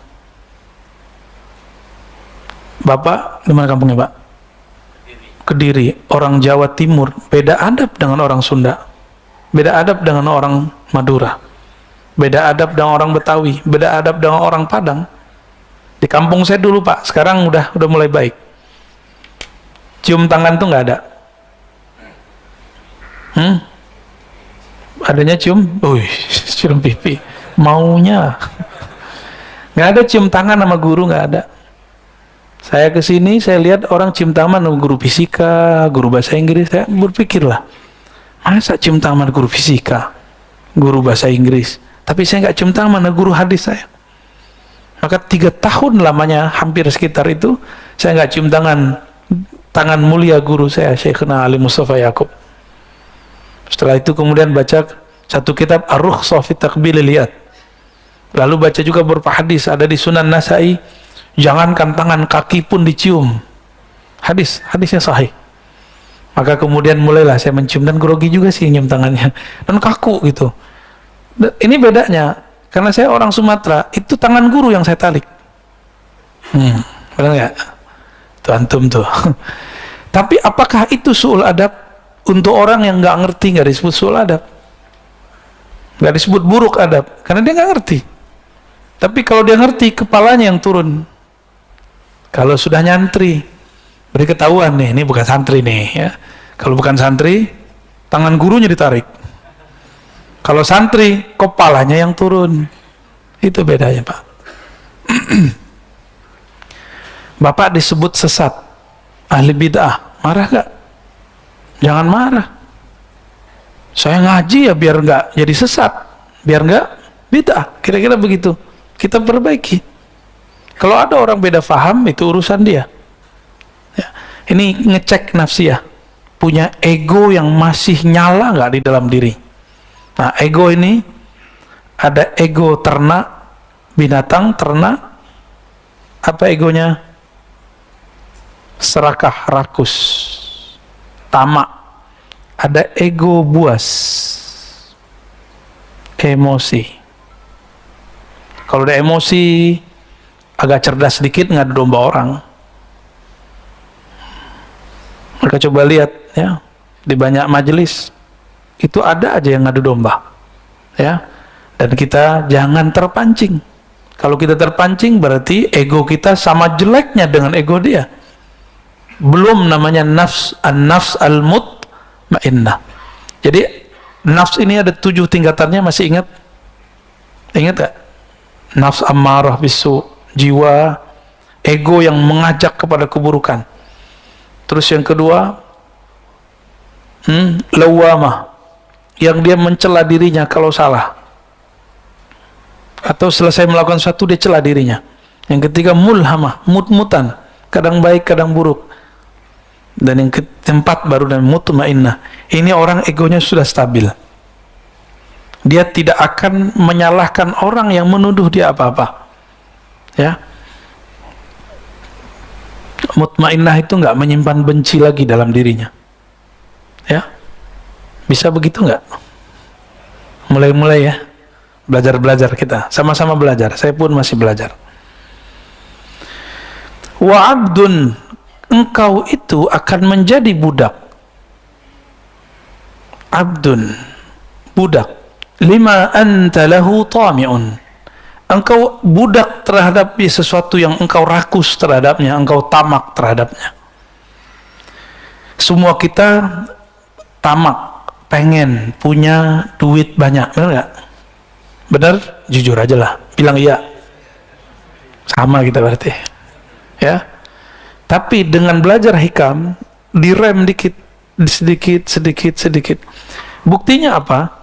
Bapak, di mana kampungnya Pak? Kediri, orang Jawa Timur, beda adab dengan orang Sunda, beda adab dengan orang Madura, beda adab dengan orang Betawi, beda adab dengan orang Padang. Di kampung saya dulu Pak, sekarang udah mulai baik. Cium tangan tuh nggak ada. Adanya cium, cium pipi, maunya. Nggak ada cium tangan sama guru, nggak ada. Saya kesini, saya lihat orang cium tangan sama guru fisika, guru bahasa Inggris. Saya berpikirlah, masa cium tangan guru fisika, guru bahasa Inggris, tapi saya nggak cium tangan sama guru hadis saya. Maka 3 tahun lamanya, hampir sekitar itu, saya nggak cium tangan mulia guru saya, Syekhna Ali Mustafa Yaakob. Setelah itu kemudian baca satu kitab Ar-Rukhsah fi Taqbil Liyad. Lalu baca juga beberapa hadis, ada di Sunan Nasai, jangankan tangan, kaki pun dicium. Hadisnya sahih. Maka kemudian mulailah saya mencium, dan grogi juga sih nyium tangannya, dan kaku gitu. Ini bedanya, karena saya orang Sumatera, itu tangan guru yang saya tarik. Benar nggak? Itu antum tuh. Tapi apakah itu su'ul adab? Untuk orang yang nggak ngerti, nggak disebut su'ul adab, nggak disebut buruk adab, karena dia nggak ngerti. Tapi kalau dia ngerti, kepalanya yang turun. Kalau sudah nyantri, beri ketahuan nih, ini bukan santri nih ya. Kalau bukan santri, tangan gurunya ditarik. Kalau santri, kepalanya yang turun. Itu bedanya Pak. Bapak disebut sesat, ahli bid'ah, marah gak? Jangan marah. Saya ngaji ya biar nggak jadi sesat, biar nggak bid'ah, kira-kira begitu. Kita perbaiki. Kalau ada orang beda faham, itu urusan dia ya. Ini ngecek nafsiyah, punya ego yang masih nyala nggak di dalam diri. Nah, ego ini ada ego ternak, binatang ternak. Apa egonya? Serakah, rakus, tamak. Ada ego buas, emosi. Kalau udah emosi, agak cerdas sedikit, ngadu domba orang. Mereka coba lihat ya, di banyak majelis itu ada aja yang ngadu domba ya. Dan kita jangan terpancing. Kalau kita terpancing, berarti ego kita sama jeleknya dengan ego dia. Belum namanya nafs, an-nafs al-mutmainnah. Jadi nafs ini ada 7 tingkatannya, masih ingat? Ingat gak? Nafs ammarah bisu, jiwa ego yang mengajak kepada keburukan. Terus yang kedua, lawamah, yang dia mencela dirinya kalau salah, atau selesai melakukan sesuatu dia cela dirinya. Yang ketiga, mulhamah, mut-mutan, kadang baik kadang buruk. Dan yang keempat baru dan mutmainnah. Ini orang egonya sudah stabil. Dia tidak akan menyalahkan orang yang menuduh dia apa-apa. Ya. Mutmainnah itu nggak menyimpan benci lagi dalam dirinya. Ya. Bisa begitu nggak? Mulai-mulai ya. Belajar-belajar kita. Sama-sama belajar. Saya pun masih belajar. Wa abdun, engkau itu akan menjadi budak. Abdun, budak. Lima anta lahu tami'un. Engkau budak terhadap sesuatu yang engkau rakus terhadapnya, engkau tamak terhadapnya. Semua kita tamak, pengen punya duit banyak, benar nggak? Benar? Jujur aja lah, bilang iya. Sama kita berarti, ya. Tapi dengan belajar hikam, direm dikit, sedikit. Buktinya apa?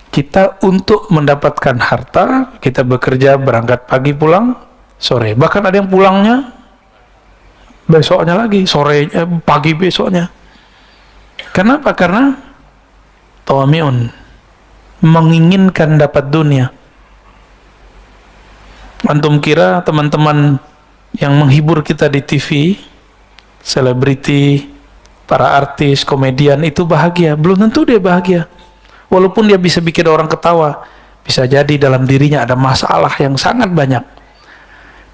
Kita untuk mendapatkan harta, kita bekerja, berangkat pagi, pulang sore. Bahkan ada yang pulangnya besoknya lagi, sore, pagi besoknya. Kenapa? Karena tawami'un, menginginkan dapat dunia. Antum kira teman-teman yang menghibur kita di TV, selebriti, para artis, komedian itu bahagia? Belum tentu dia bahagia. Walaupun dia bisa bikin orang ketawa, bisa jadi dalam dirinya ada masalah yang sangat banyak.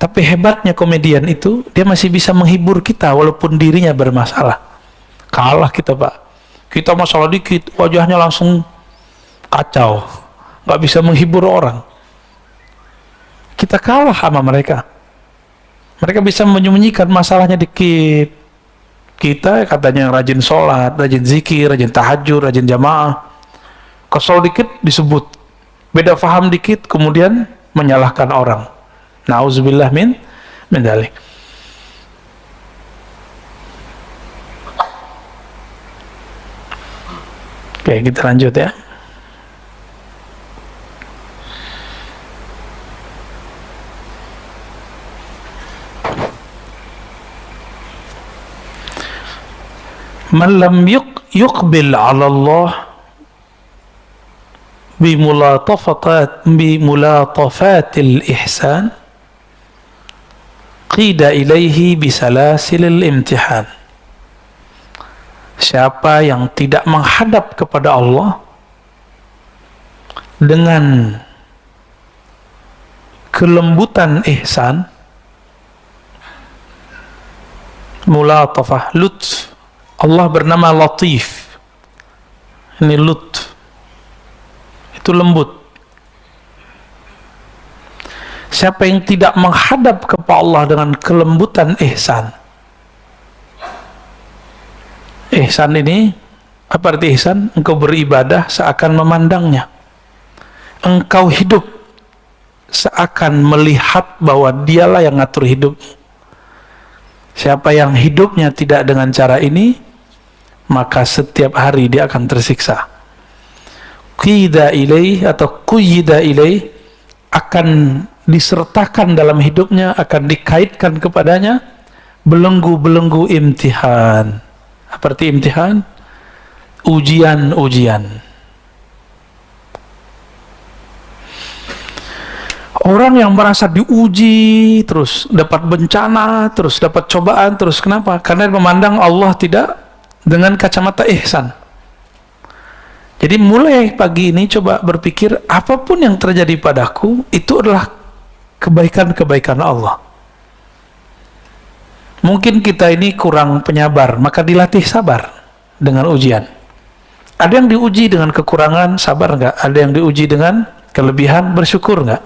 Tapi hebatnya komedian itu, dia masih bisa menghibur kita walaupun dirinya bermasalah. Kalah kita, Pak. Kita masalah dikit, wajahnya langsung kacau. Nggak bisa menghibur orang. Kita kalah sama mereka. Mereka bisa menyembunyikan masalahnya dikit. Kita katanya rajin sholat, rajin zikir, rajin tahajud, rajin jamaah. Kesel dikit disebut. Beda faham dikit, kemudian menyalahkan orang. Nauzubillah min dzalik. Oke, kita lanjut ya. Man lam yuqbil 'ala Allah bimulatafatil ihsan qida ilaihi bisalasilil imtihan. Siapa yang tidak menghadap kepada Allah dengan kelembutan ihsan, mulatafah, lutf. Allah bernama Latif. Ini lutf. Itu lembut. Siapa yang tidak menghadap kepada Allah dengan kelembutan ihsan. Ihsan ini, apa arti ihsan? Engkau beribadah seakan memandangnya. Engkau hidup seakan melihat bahwa dialah yang ngatur hidup. Siapa yang hidupnya tidak dengan cara ini, maka setiap hari dia akan tersiksa. Qida ilaih atau quyida ilaih, akan disertakan dalam hidupnya, akan dikaitkan kepadanya belenggu-belenggu imtihan. Apa arti imtihan? Ujian-ujian. Orang yang merasa diuji terus, dapat bencana terus, dapat cobaan terus. Kenapa? Karena memandang Allah tidak dengan kacamata ihsan. Jadi mulai pagi ini coba berpikir, apapun yang terjadi padaku itu adalah kebaikan-kebaikan Allah. Mungkin kita ini kurang penyabar, maka dilatih sabar dengan ujian. Ada yang diuji dengan kekurangan, sabar nggak? Ada yang diuji dengan kelebihan, bersyukur nggak?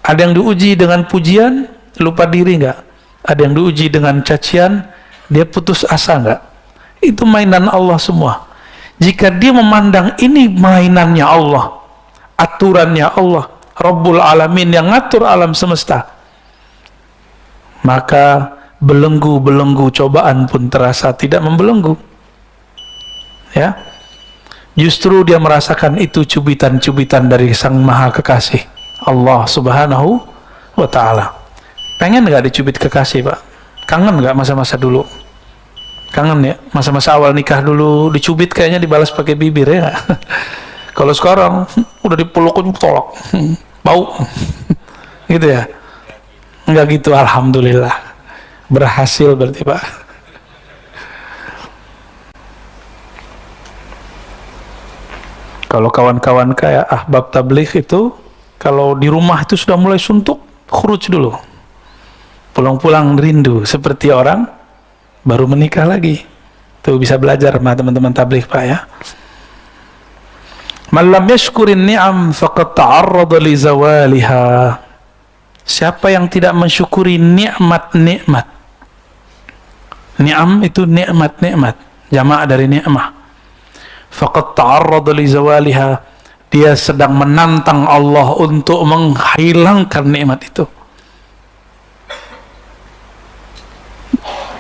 Ada yang diuji dengan pujian, lupa diri nggak? Ada yang diuji dengan cacian, dia putus asa nggak? Itu mainan Allah semua. Jika dia memandang ini mainannya Allah, aturannya Allah, Rabbul Alamin yang ngatur alam semesta, maka belenggu-belenggu cobaan pun terasa tidak membelenggu. Ya, justru dia merasakan itu cubitan-cubitan dari Sang Maha Kekasih, Allah Subhanahu wa Ta'ala. Pengen nggak dicubit kekasih, Pak? Kangen nggak masa-masa dulu? Kangen ya, masa-masa awal nikah dulu dicubit kayaknya dibalas pakai bibir ya. Kalau sekarang udah dipeluk tolak, bau, gitu ya. Enggak gitu, alhamdulillah. Berhasil berarti, Pak. Kalau kawan-kawan kayak ahbab tabligh itu, kalau di rumah itu sudah mulai suntuk, khuruj dulu. Pulang-pulang rindu seperti orang baru menikah lagi. Tuh bisa belajar sama teman-teman tabligh, Pak ya. Man lam yashkurin ni'am faqad ta'arrada li zawaliha. Siapa yang tidak mensyukuri nikmat-nikmat. Ni'am itu nikmat-nikmat, jamak dari ni'mah. Faqad ta'arrada li zawaliha. Dia sedang menantang Allah untuk menghilangkan nikmat itu.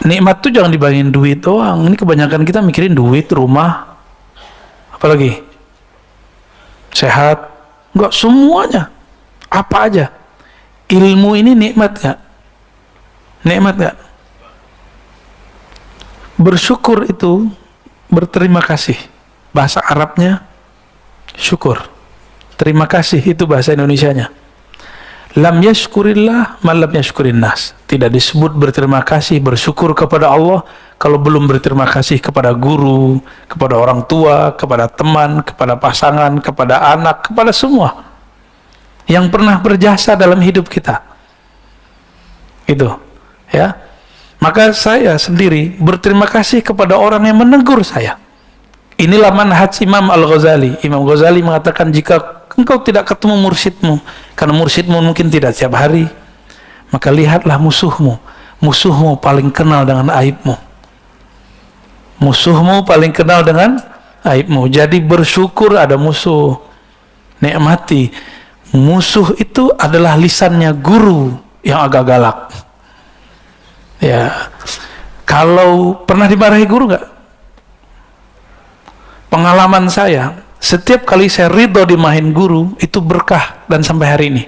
Nikmat tuh jangan dibayangin duit doang. Ini kebanyakan kita mikirin duit, rumah, apalagi sehat. Enggak, semuanya. Apa aja. Ilmu ini nikmat gak? Nikmat gak? Bersyukur itu berterima kasih. Bahasa Arabnya syukur. Terima kasih itu bahasa Indonesianya. Lam yashkurillah ma lam yashkurin nas. Tidak disebut berterima kasih, bersyukur kepada Allah kalau belum berterima kasih kepada guru, kepada orang tua, kepada teman, kepada pasangan, kepada anak, kepada semua yang pernah berjasa dalam hidup kita. Gitu. Ya. Maka saya sendiri berterima kasih kepada orang yang menegur saya. Inilah manhaj Imam Al-Ghazali. Imam Ghazali mengatakan, jika engkau tidak ketemu mursyidmu, karena mursyidmu mungkin tidak tiap hari, maka lihatlah musuhmu. Musuhmu paling kenal dengan aibmu. Musuhmu paling kenal dengan aibmu. Jadi bersyukur ada musuh. Nikmati. Musuh itu adalah lisannya guru yang agak galak. Ya, kalau pernah dimarahi guru nggak? Pengalaman saya, setiap kali saya ridho dimarahin guru, itu berkah dan sampai hari ini.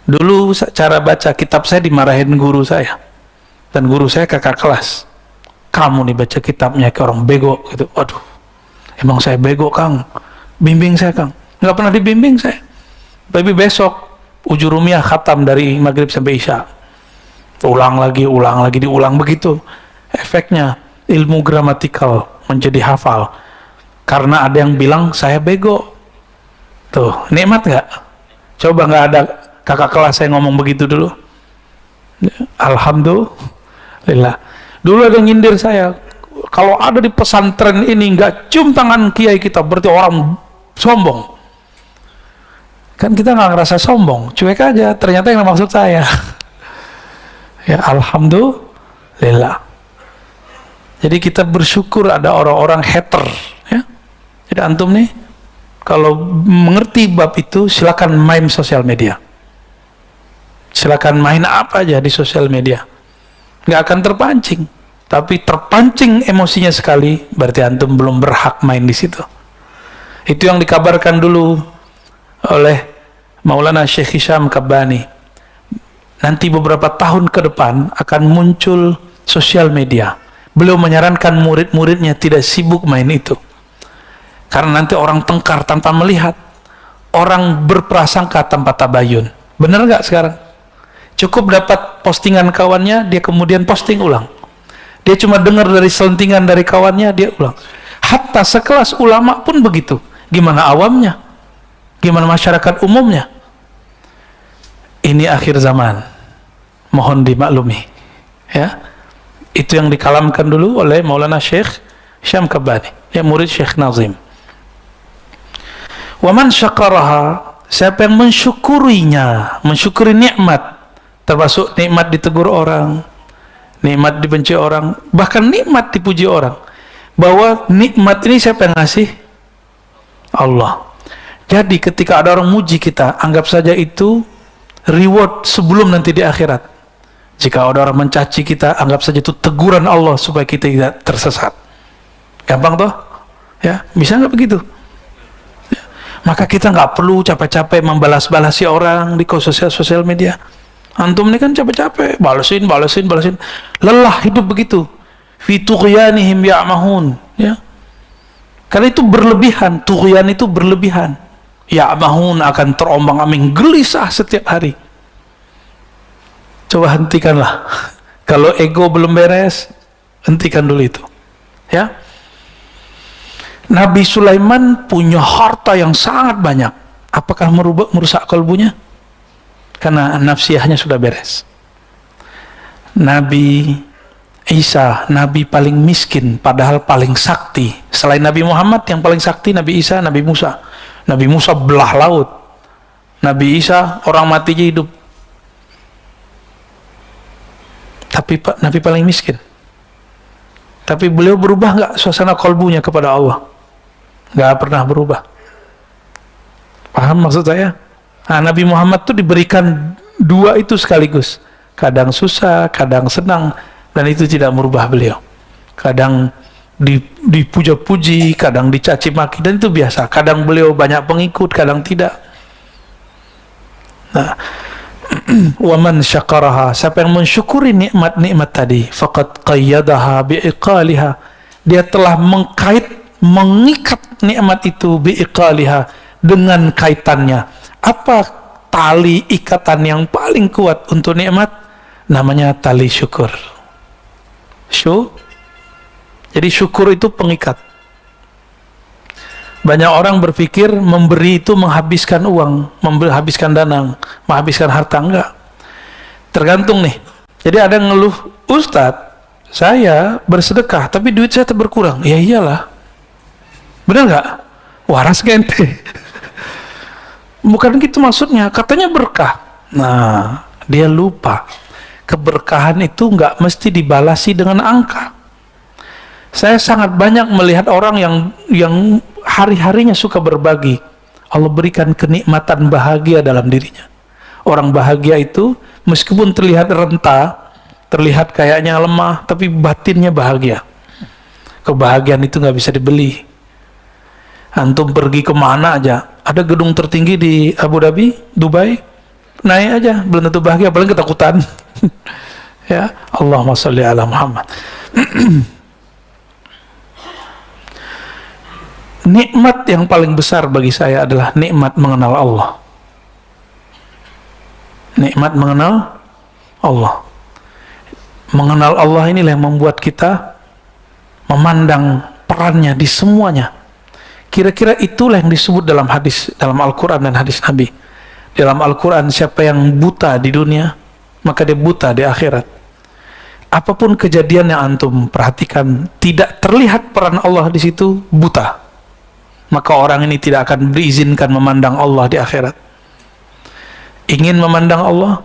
Dulu cara baca kitab saya dimarahin guru saya, dan guru saya kakak kelas. Kamu nih baca kitabnya kayak orang bego gitu. Waduh, emang saya bego Kang? Bimbing saya Kang. Nggak pernah dibimbing saya. Tapi besok ujurumiyah khatam dari maghrib sampai isya. Ulang lagi, diulang begitu. Efeknya ilmu gramatikal menjadi hafal. Karena ada yang bilang saya bego. Tuh, nikmat nggak? Coba nggak ada kakak kelas saya ngomong begitu dulu. Alhamdulillah. Dulu ada yang nyindir saya. Kalau ada di pesantren ini nggak cium tangan kiai kita, berarti orang sombong. Kan kita nggak ngerasa sombong, cuek aja. Ternyata yang maksud saya. Ya, alhamdulillah. Jadi kita bersyukur ada orang-orang hater, ya. Jadi antum nih kalau mengerti bab itu, silakan main sosial media. Silakan main apa aja di sosial media. Nggak akan terpancing. Tapi terpancing emosinya sekali, berarti antum belum berhak main di situ. Itu yang dikabarkan dulu oleh Maulana Syekh Hisham Kabbani. Nanti beberapa tahun ke depan akan muncul sosial media. Beliau menyarankan murid-muridnya tidak sibuk main itu. Karena nanti orang tengkar tanpa melihat, orang berprasangka tanpa tabayun. Benar nggak sekarang? Cukup dapat postingan kawannya, dia kemudian posting ulang. Dia cuma dengar dari selentingan dari kawannya, dia ulang. Hatta sekelas ulama pun begitu. Gimana awamnya? Gimana masyarakat umumnya? Ini akhir zaman. Mohon dimaklumi. Ya. Itu yang dikalamkan dulu oleh Maulana Syekh Syam Kabbani, yang murid Syekh Nazim. Wa man syakaraha, siapa yang mensyukurinya, mensyukuri nikmat, termasuk nikmat ditegur orang, nikmat dibenci orang, bahkan nikmat dipuji orang. Bahwa nikmat ini siapa yang ngasih? Allah. Jadi ketika ada orang muji kita, anggap saja itu reward sebelum nanti di akhirat. Jika ada orang mencaci kita, anggap saja itu teguran Allah supaya kita tidak tersesat. Gampang toh? Ya, bisa nggak begitu? Ya. Maka kita nggak perlu capek-capek membalas-balasi orang di sosial media. Antum ini kan capek-capek, balesin. Lelah hidup begitu. Fi tughyanihim ya'mahun. Ya. Karena itu berlebihan, tughyan itu berlebihan. Ya'mahun akan terombang-ambing, gelisah setiap hari. Coba hentikanlah. Kalau ego belum beres, hentikan dulu itu. Ya. Nabi Sulaiman punya harta yang sangat banyak. Apakah merusak kalbunya? Karena nafsiyahnya sudah beres. Nabi Isa, Nabi paling miskin, padahal paling sakti. Selain Nabi Muhammad, yang paling sakti Nabi Isa, Nabi Musa. Nabi Musa belah laut. Nabi Isa orang matinya hidup. Tapi Nabi paling miskin. Tapi beliau berubah nggak suasana kalbunya kepada Allah? Nggak pernah berubah. Paham maksud saya? Nah, Nabi Muhammad tuh diberikan dua itu sekaligus. Kadang susah, kadang senang, dan itu tidak merubah beliau. Kadang dipuja-puji, kadang dicaci maki, dan itu biasa. Kadang beliau banyak pengikut, kadang tidak. Nah, wa man syakaraha, siapa yang mensyukuri nikmat-nikmat tadi, faqad qayyadaha bi'iqaliha, dia telah mengikat nikmat itu bi'iqaliha, dengan kaitannya. Apa tali ikatan yang paling kuat untuk nikmat? Namanya tali syukur. Jadi syukur itu pengikat. Banyak orang berpikir memberi itu menghabiskan uang, menghabiskan dana, menghabiskan harta. Enggak. Tergantung nih. Jadi ada yang ngeluh, Ustadz, saya bersedekah tapi duit saya berkurang. Ya iyalah. Benar nggak? Waras gente. Bukan gitu maksudnya, katanya berkah. Nah, dia lupa. Keberkahan itu nggak mesti dibalasi dengan angka. Saya sangat banyak melihat orang yang hari-harinya suka berbagi. Allah berikan kenikmatan bahagia dalam dirinya. Orang bahagia itu meskipun terlihat renta, terlihat kayaknya lemah, tapi batinnya bahagia. Kebahagiaan itu nggak bisa dibeli. Antum pergi kemana aja, ada gedung tertinggi di Abu Dhabi, Dubai, naik aja, belum tentu bahagia, paling ketakutan. Ya, Allahumma sholli ala Muhammad. Nikmat yang paling besar bagi saya adalah nikmat mengenal Allah. Nikmat mengenal Allah. Mengenal Allah inilah yang membuat kita memandang perannya di semuanya. Kira-kira itulah yang disebut dalam hadis, dalam Al-Quran dan hadis Nabi. Dalam Al-Quran, siapa yang buta di dunia, maka dia buta di akhirat. Apapun kejadian yang antum perhatikan, tidak terlihat peran Allah di situ, buta. Maka orang ini tidak akan diizinkan memandang Allah di akhirat. Ingin memandang Allah?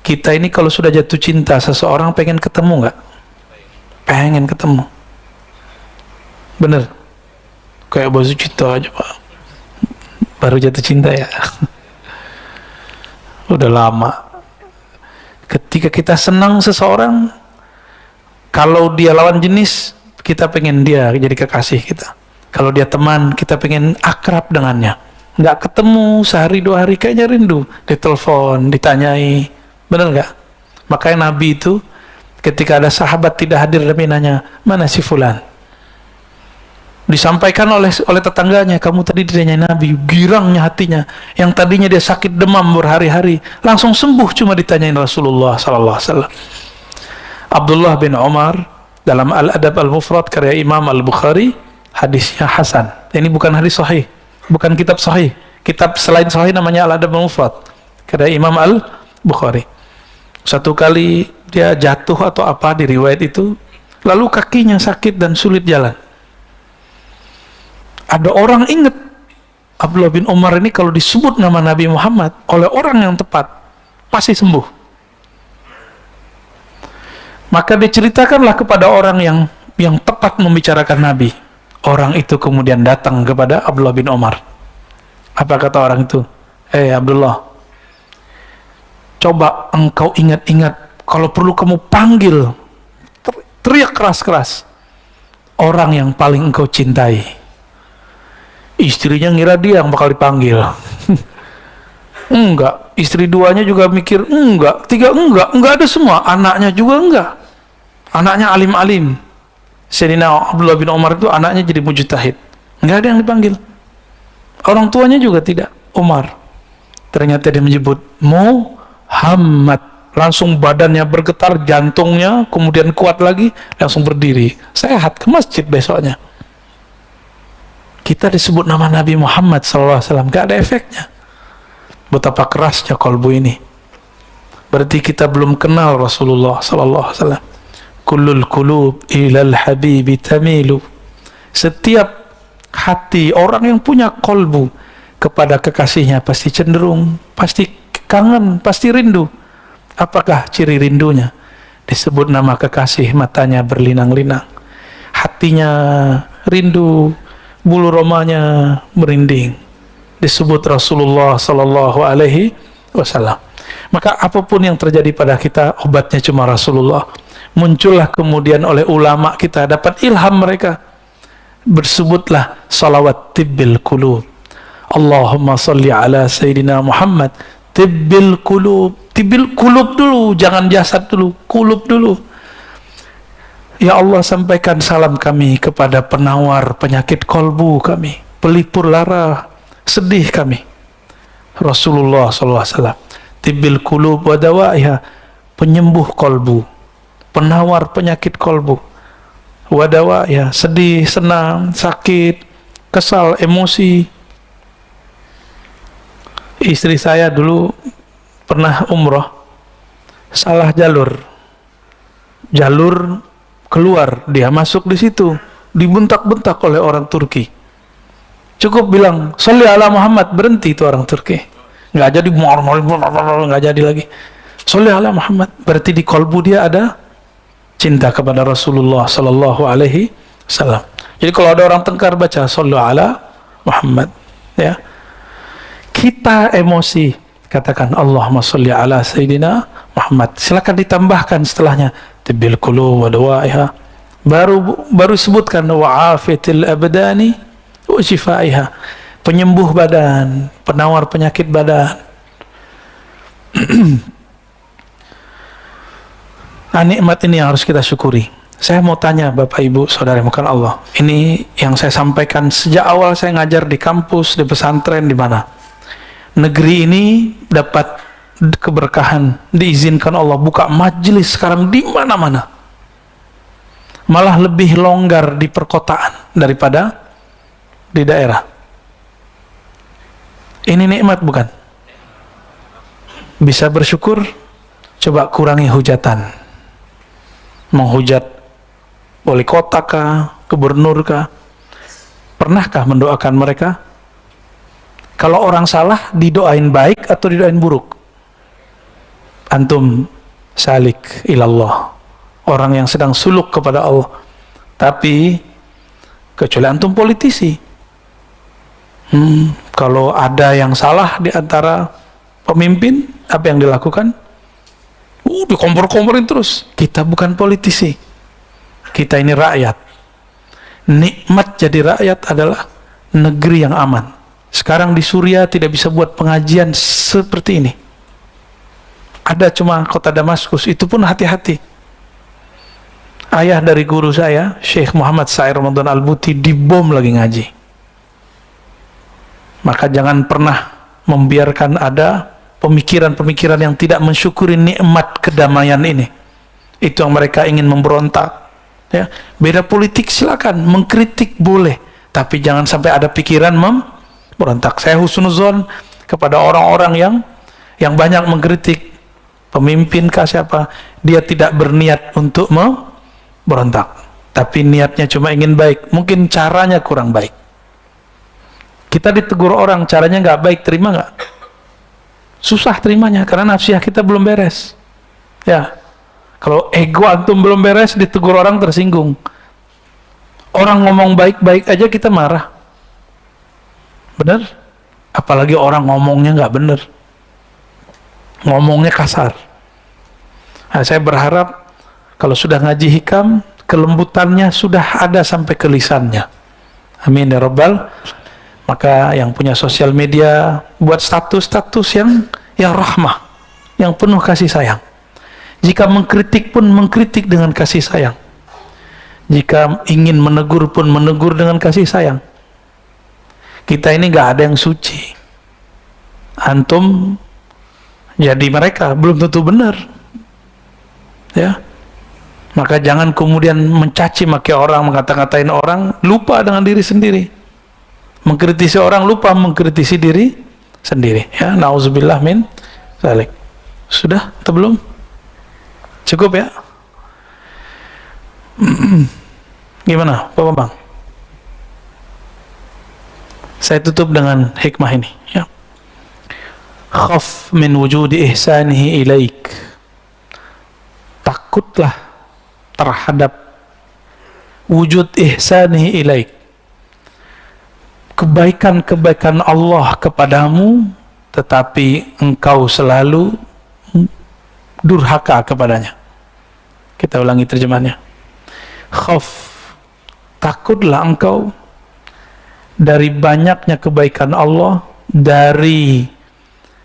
Kita ini kalau sudah jatuh cinta seseorang, pengen ketemu nggak? Pengen ketemu. Bener? Kayak baju cinta aja Pak, baru jatuh cinta ya. Udah lama. Ketika kita senang seseorang, kalau dia lawan jenis, kita pengen dia jadi kekasih kita. Kalau dia teman, kita pengen akrab dengannya. Nggak ketemu sehari 2 hari, kayaknya rindu. Ditelepon, ditanyai, bener nggak? Makanya Nabi itu ketika ada sahabat tidak hadir, Nabi nanya, mana si fulan? Disampaikan oleh tetangganya, kamu tadi ditanya Nabi. Girangnya hatinya, yang tadinya dia sakit demam berhari-hari, langsung sembuh cuma ditanyain Rasulullah sallallahu alaihi wasallam. Abdullah bin Umar dalam Al-Adab Al-Mufrad karya Imam Al-Bukhari, hadisnya hasan. Ini bukan hadis sahih, bukan kitab sahih. Kitab selain sahih namanya Al-Adab Al-Mufrad karya Imam Al-Bukhari. Satu kali dia jatuh atau apa di riwayat itu, lalu kakinya sakit dan sulit jalan. Ada orang ingat Abdullah bin Umar ini kalau disebut nama Nabi Muhammad oleh orang yang tepat, pasti sembuh. Maka diceritakanlah kepada orang yang tepat membicarakan Nabi. Orang itu kemudian datang kepada Abdullah bin Umar. Apa kata orang itu? Abdullah, coba engkau ingat-ingat, kalau perlu kamu panggil, teriak keras-keras orang yang paling engkau cintai. Istrinya ngira dia yang bakal dipanggil. Enggak. Istri duanya juga mikir enggak. 3 enggak ada semua. Anaknya juga enggak. Anaknya alim-alim. Sayyidina Abdullah bin Umar itu anaknya jadi mujtahid. Enggak ada yang dipanggil. Orang tuanya juga tidak. Umar. Ternyata dia menyebut Muhammad. Langsung badannya bergetar, jantungnya kemudian kuat lagi, langsung berdiri. Sehat ke masjid besoknya. Kita disebut nama Nabi Muhammad SAW, gak ada efeknya. Betapa kerasnya kalbu ini. Berarti kita belum kenal Rasulullah SAW. Kullul qulub ilal habibi tamilu. Setiap hati orang yang punya kalbu kepada kekasihnya pasti cenderung, pasti kangen, pasti rindu. Apakah ciri rindunya? Disebut nama kekasih, matanya berlinang-linang, hatinya rindu, bulu romanya merinding. Disebut Rasulullah sallallahu alaihi wasallam. Maka apapun yang terjadi pada kita, obatnya cuma Rasulullah. Muncullah kemudian oleh ulama kita, dapat ilham mereka. Bersebutlah salawat tibbil qulub. Allahumma salli ala Sayyidina Muhammad. Tibbil qulub. Tibbil qulub dulu, jangan jasad dulu, qulub dulu. Ya Allah, sampaikan salam kami kepada penawar penyakit kolbu kami, pelipur lara sedih kami, Rasulullah SAW. Tibbil qulub wa dawaiha, penyembuh kolbu, penawar penyakit kolbu. Wa dawaiha, sedih, senang, sakit, kesal, emosi. Istri saya dulu pernah umroh, salah jalur keluar, dia masuk di situ, dibentak-bentak oleh orang Turki. Cukup bilang sholli ala Muhammad, berhenti itu orang Turki, nggak jadi, nggak jadi lagi. Sholli ala Muhammad, berarti di kolbu dia ada cinta kepada Rasulullah Sallallahu Alaihi Wasallam. Jadi kalau ada orang tengkar baca sholli ala Muhammad, ya, kita emosi, katakan Allahumma sholli ala Sayyidina Muhammad, silakan ditambahkan setelahnya tibil qulub wa dawaiha, baru sebutkan wa afiyatil abdani wa shifaiha, penyembuh badan, penawar penyakit badan. Nah, nikmat ini yang harus kita syukuri. Saya mau tanya Bapak Ibu Saudara bukan Allah, ini yang saya sampaikan sejak awal saya ngajar di kampus, di pesantren, di mana negeri ini dapat keberkahan, diizinkan Allah buka majelis sekarang di mana-mana, malah lebih longgar di perkotaan daripada di daerah. Ini nikmat bukan? Bisa bersyukur. Coba kurangi hujatan, menghujat wali kota kah, gubernur kah? Pernahkah mendoakan mereka? Kalau orang salah didoain baik atau didoain buruk? Antum salik ilallah, orang yang sedang suluk kepada Allah. Tapi kecuali antum politisi, kalau ada yang salah di antara pemimpin, apa yang dilakukan? Dikompor-komporin terus. Kita bukan politisi, kita ini rakyat. Nikmat jadi rakyat adalah negeri yang aman. Sekarang di Suriah tidak bisa buat pengajian seperti ini. Ada cuma kota Damaskus, itu pun hati-hati. Ayah dari guru saya, Syekh Muhammad Sair Ramadan Al-Buti, dibom lagi ngaji. Maka jangan pernah membiarkan ada pemikiran-pemikiran yang tidak mensyukuri nikmat kedamaian ini. Itu yang mereka ingin memberontak. Ya, beda politik silakan, mengkritik boleh, tapi jangan sampai ada pikiran memberontak. Saya husnuzon kepada orang-orang yang banyak mengkritik pemimpin kah siapa, dia tidak berniat untuk memberontak, tapi niatnya cuma ingin baik, mungkin caranya kurang baik. Kita ditegur orang, caranya nggak baik, terima nggak? Susah terimanya, karena nafsiyah kita belum beres. Ya, kalau ego antum belum beres, ditegur orang tersinggung. Orang ngomong baik-baik aja kita marah, bener? Apalagi orang ngomongnya nggak bener, ngomongnya kasar. Nah, saya berharap kalau sudah ngaji hikam, kelembutannya sudah ada sampai ke lisannya. Amin ya rabbal. Maka yang punya sosial media, buat status-status yang rahmah, yang penuh kasih sayang. Jika mengkritik pun mengkritik dengan kasih sayang. Jika ingin menegur pun menegur dengan kasih sayang. Kita ini nggak ada yang suci. Antum jadi mereka belum tentu benar. Ya. Maka jangan kemudian mencaci maki orang, mengata-katain orang, lupa dengan diri sendiri. Mengkritisi orang, lupa mengkritisi diri sendiri. Ya, nauzubillah min dzalik. Sudah atau belum? Cukup ya? Gimana, Pak Bambang? Saya tutup dengan hikmah ini, ya. Khaf min wujudi ihsanihi ilaik. Takutlah terhadap wujud ihsanihi ilaik, kebaikan-kebaikan Allah kepadamu, tetapi engkau selalu durhaka kepadanya. Kita ulangi terjemahannya. Khaf, takutlah engkau dari banyaknya kebaikan Allah, dari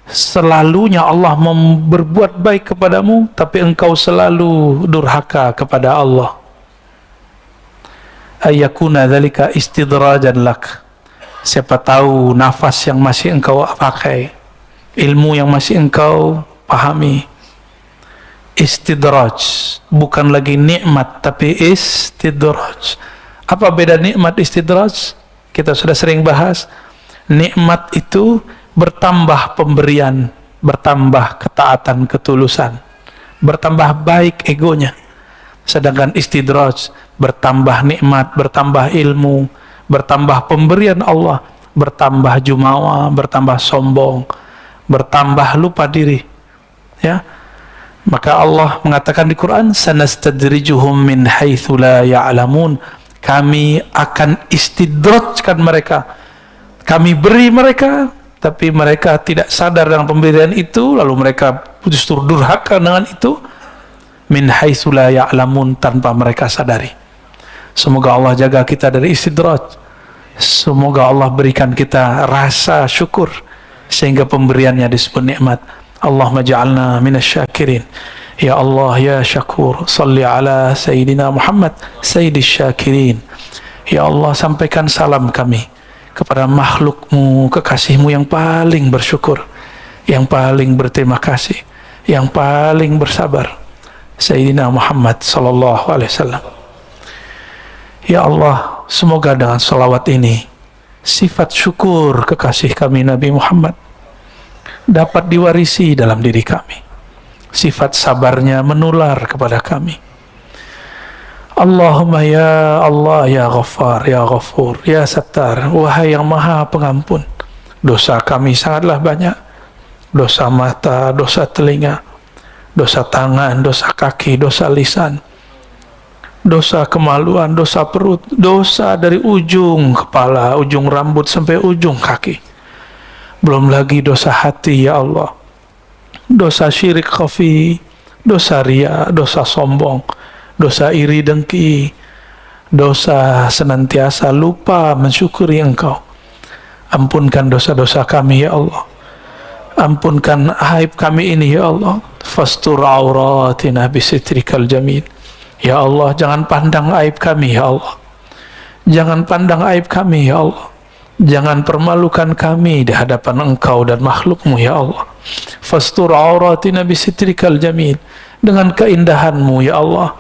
selalunya Allah berbuat baik kepadamu, tapi engkau selalu durhaka kepada Allah. Ayyakuna dzalika istidrajan lak. Siapa tahu nafas yang masih engkau pakai, ilmu yang masih engkau pahami, istidraj, bukan lagi nikmat tapi istidraj. Apa beda nikmat istidraj? Kita sudah sering bahas. Nikmat itu bertambah pemberian, bertambah ketaatan, ketulusan, bertambah baik egonya. Sedangkan istidraj, bertambah nikmat, bertambah ilmu, bertambah pemberian Allah, bertambah jumawa, bertambah sombong, bertambah lupa diri. Ya, maka Allah mengatakan di Quran, sanastadrijuhum min haitsu la ya'lamun. Kami akan istidrajkan mereka, kami beri mereka, tapi mereka tidak sadar dengan pemberian itu, lalu mereka justru durhaka dengan itu. Min haitsu la ya'lamun, tanpa mereka sadari. Semoga Allah jaga kita dari istidraj. Semoga Allah berikan kita rasa syukur sehingga pemberiannya disebut nikmat. Allahumma ja'alna minasy-syakirin. Ya Allah ya Syakur, salli ala Sayyidina Muhammad Sayyidis Syakirin. Ya Allah, sampaikan salam kami kepada makhlukmu, kekasihmu yang paling bersyukur, yang paling berterima kasih, yang paling bersabar, Sayyidina Muhammad sallallahu alaihi wasallam. Ya Allah, semoga dengan salawat ini sifat syukur kekasih kami Nabi Muhammad dapat diwarisi dalam diri kami. Sifat sabarnya menular kepada kami. Allahumma ya Allah ya Ghaffar ya Ghafur ya Sattar, wahai yang maha pengampun. Dosa kami sangatlah banyak. Dosa mata, dosa telinga, dosa tangan, dosa kaki, dosa lisan, dosa kemaluan, dosa perut, dosa dari ujung kepala, ujung rambut sampai ujung kaki. Belum lagi dosa hati ya Allah, dosa syirik khafi, dosa riya, dosa sombong, dosa iri dengki, dosa senantiasa lupa mensyukuri Engkau. Ampunkan dosa-dosa kami ya Allah, ampunkan aib kami ini ya Allah. Fastur auratina bisitrikal jamil. Ya Allah, jangan pandang aib kami ya Allah, jangan pandang aib kami ya Allah, jangan permalukan kami di hadapan Engkau dan makhlukmu ya Allah. Fastur auratina bisitrikal jamil. Dengan keindahanmu ya Allah,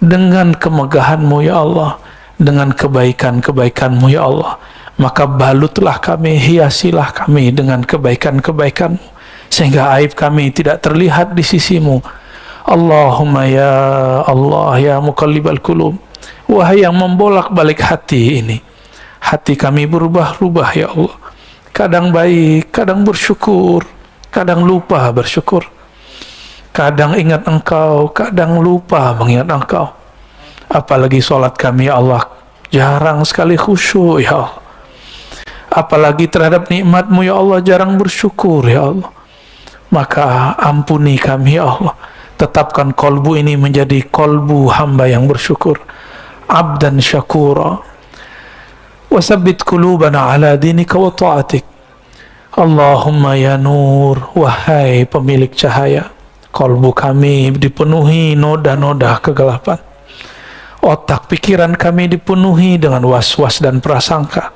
dengan kemegahanmu ya Allah, dengan kebaikan-kebaikanmu ya Allah, maka balutlah kami, hiasilah kami dengan kebaikan-kebaikanmu, sehingga aib kami tidak terlihat di sisimu. Allahumma ya Allah ya muqallibal qulub, wahai yang membolak-balik hati ini, hati kami berubah-ubah ya Allah, kadang baik, kadang bersyukur, kadang lupa bersyukur, kadang ingat Engkau, kadang lupa mengingat Engkau. Apalagi sholat kami ya Allah, jarang sekali khusyuk ya Allah. Apalagi terhadap nikmat-Mu ya Allah, jarang bersyukur ya Allah. Maka ampuni kami ya Allah, tetapkan kolbu ini menjadi kolbu hamba yang bersyukur, abdan syakura. Wasabbit qulubana ala dinika wa ta'atik. Allahumma ya nur, wahai pemilik cahaya, kolbu kami dipenuhi noda-noda kegelapan. Otak pikiran kami dipenuhi dengan was-was dan prasangka.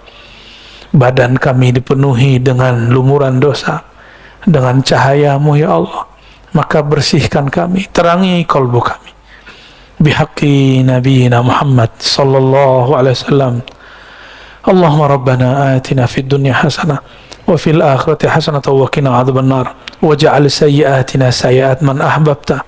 Badan kami dipenuhi dengan lumuran dosa. Dengan cahaya-Mu ya Allah, maka bersihkan kami, terangi kolbu kami. Bihaqqi nabiyina Muhammad sallallahu alaihi wasallam. Allahumma rabbana atina fid dunya hasanah wa fil akhirati hasanah wa qina adzaban nar waj'al sayyi'atina sayyi'at man ahbabta.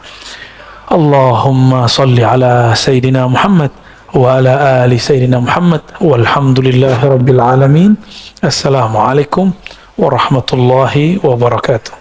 Allahumma salli ala sayyidina Muhammad wa ala ali sayyidina Muhammad walhamdulillahi rabbil alamin. Assalamualaikum warahmatullahi wabarakatuh.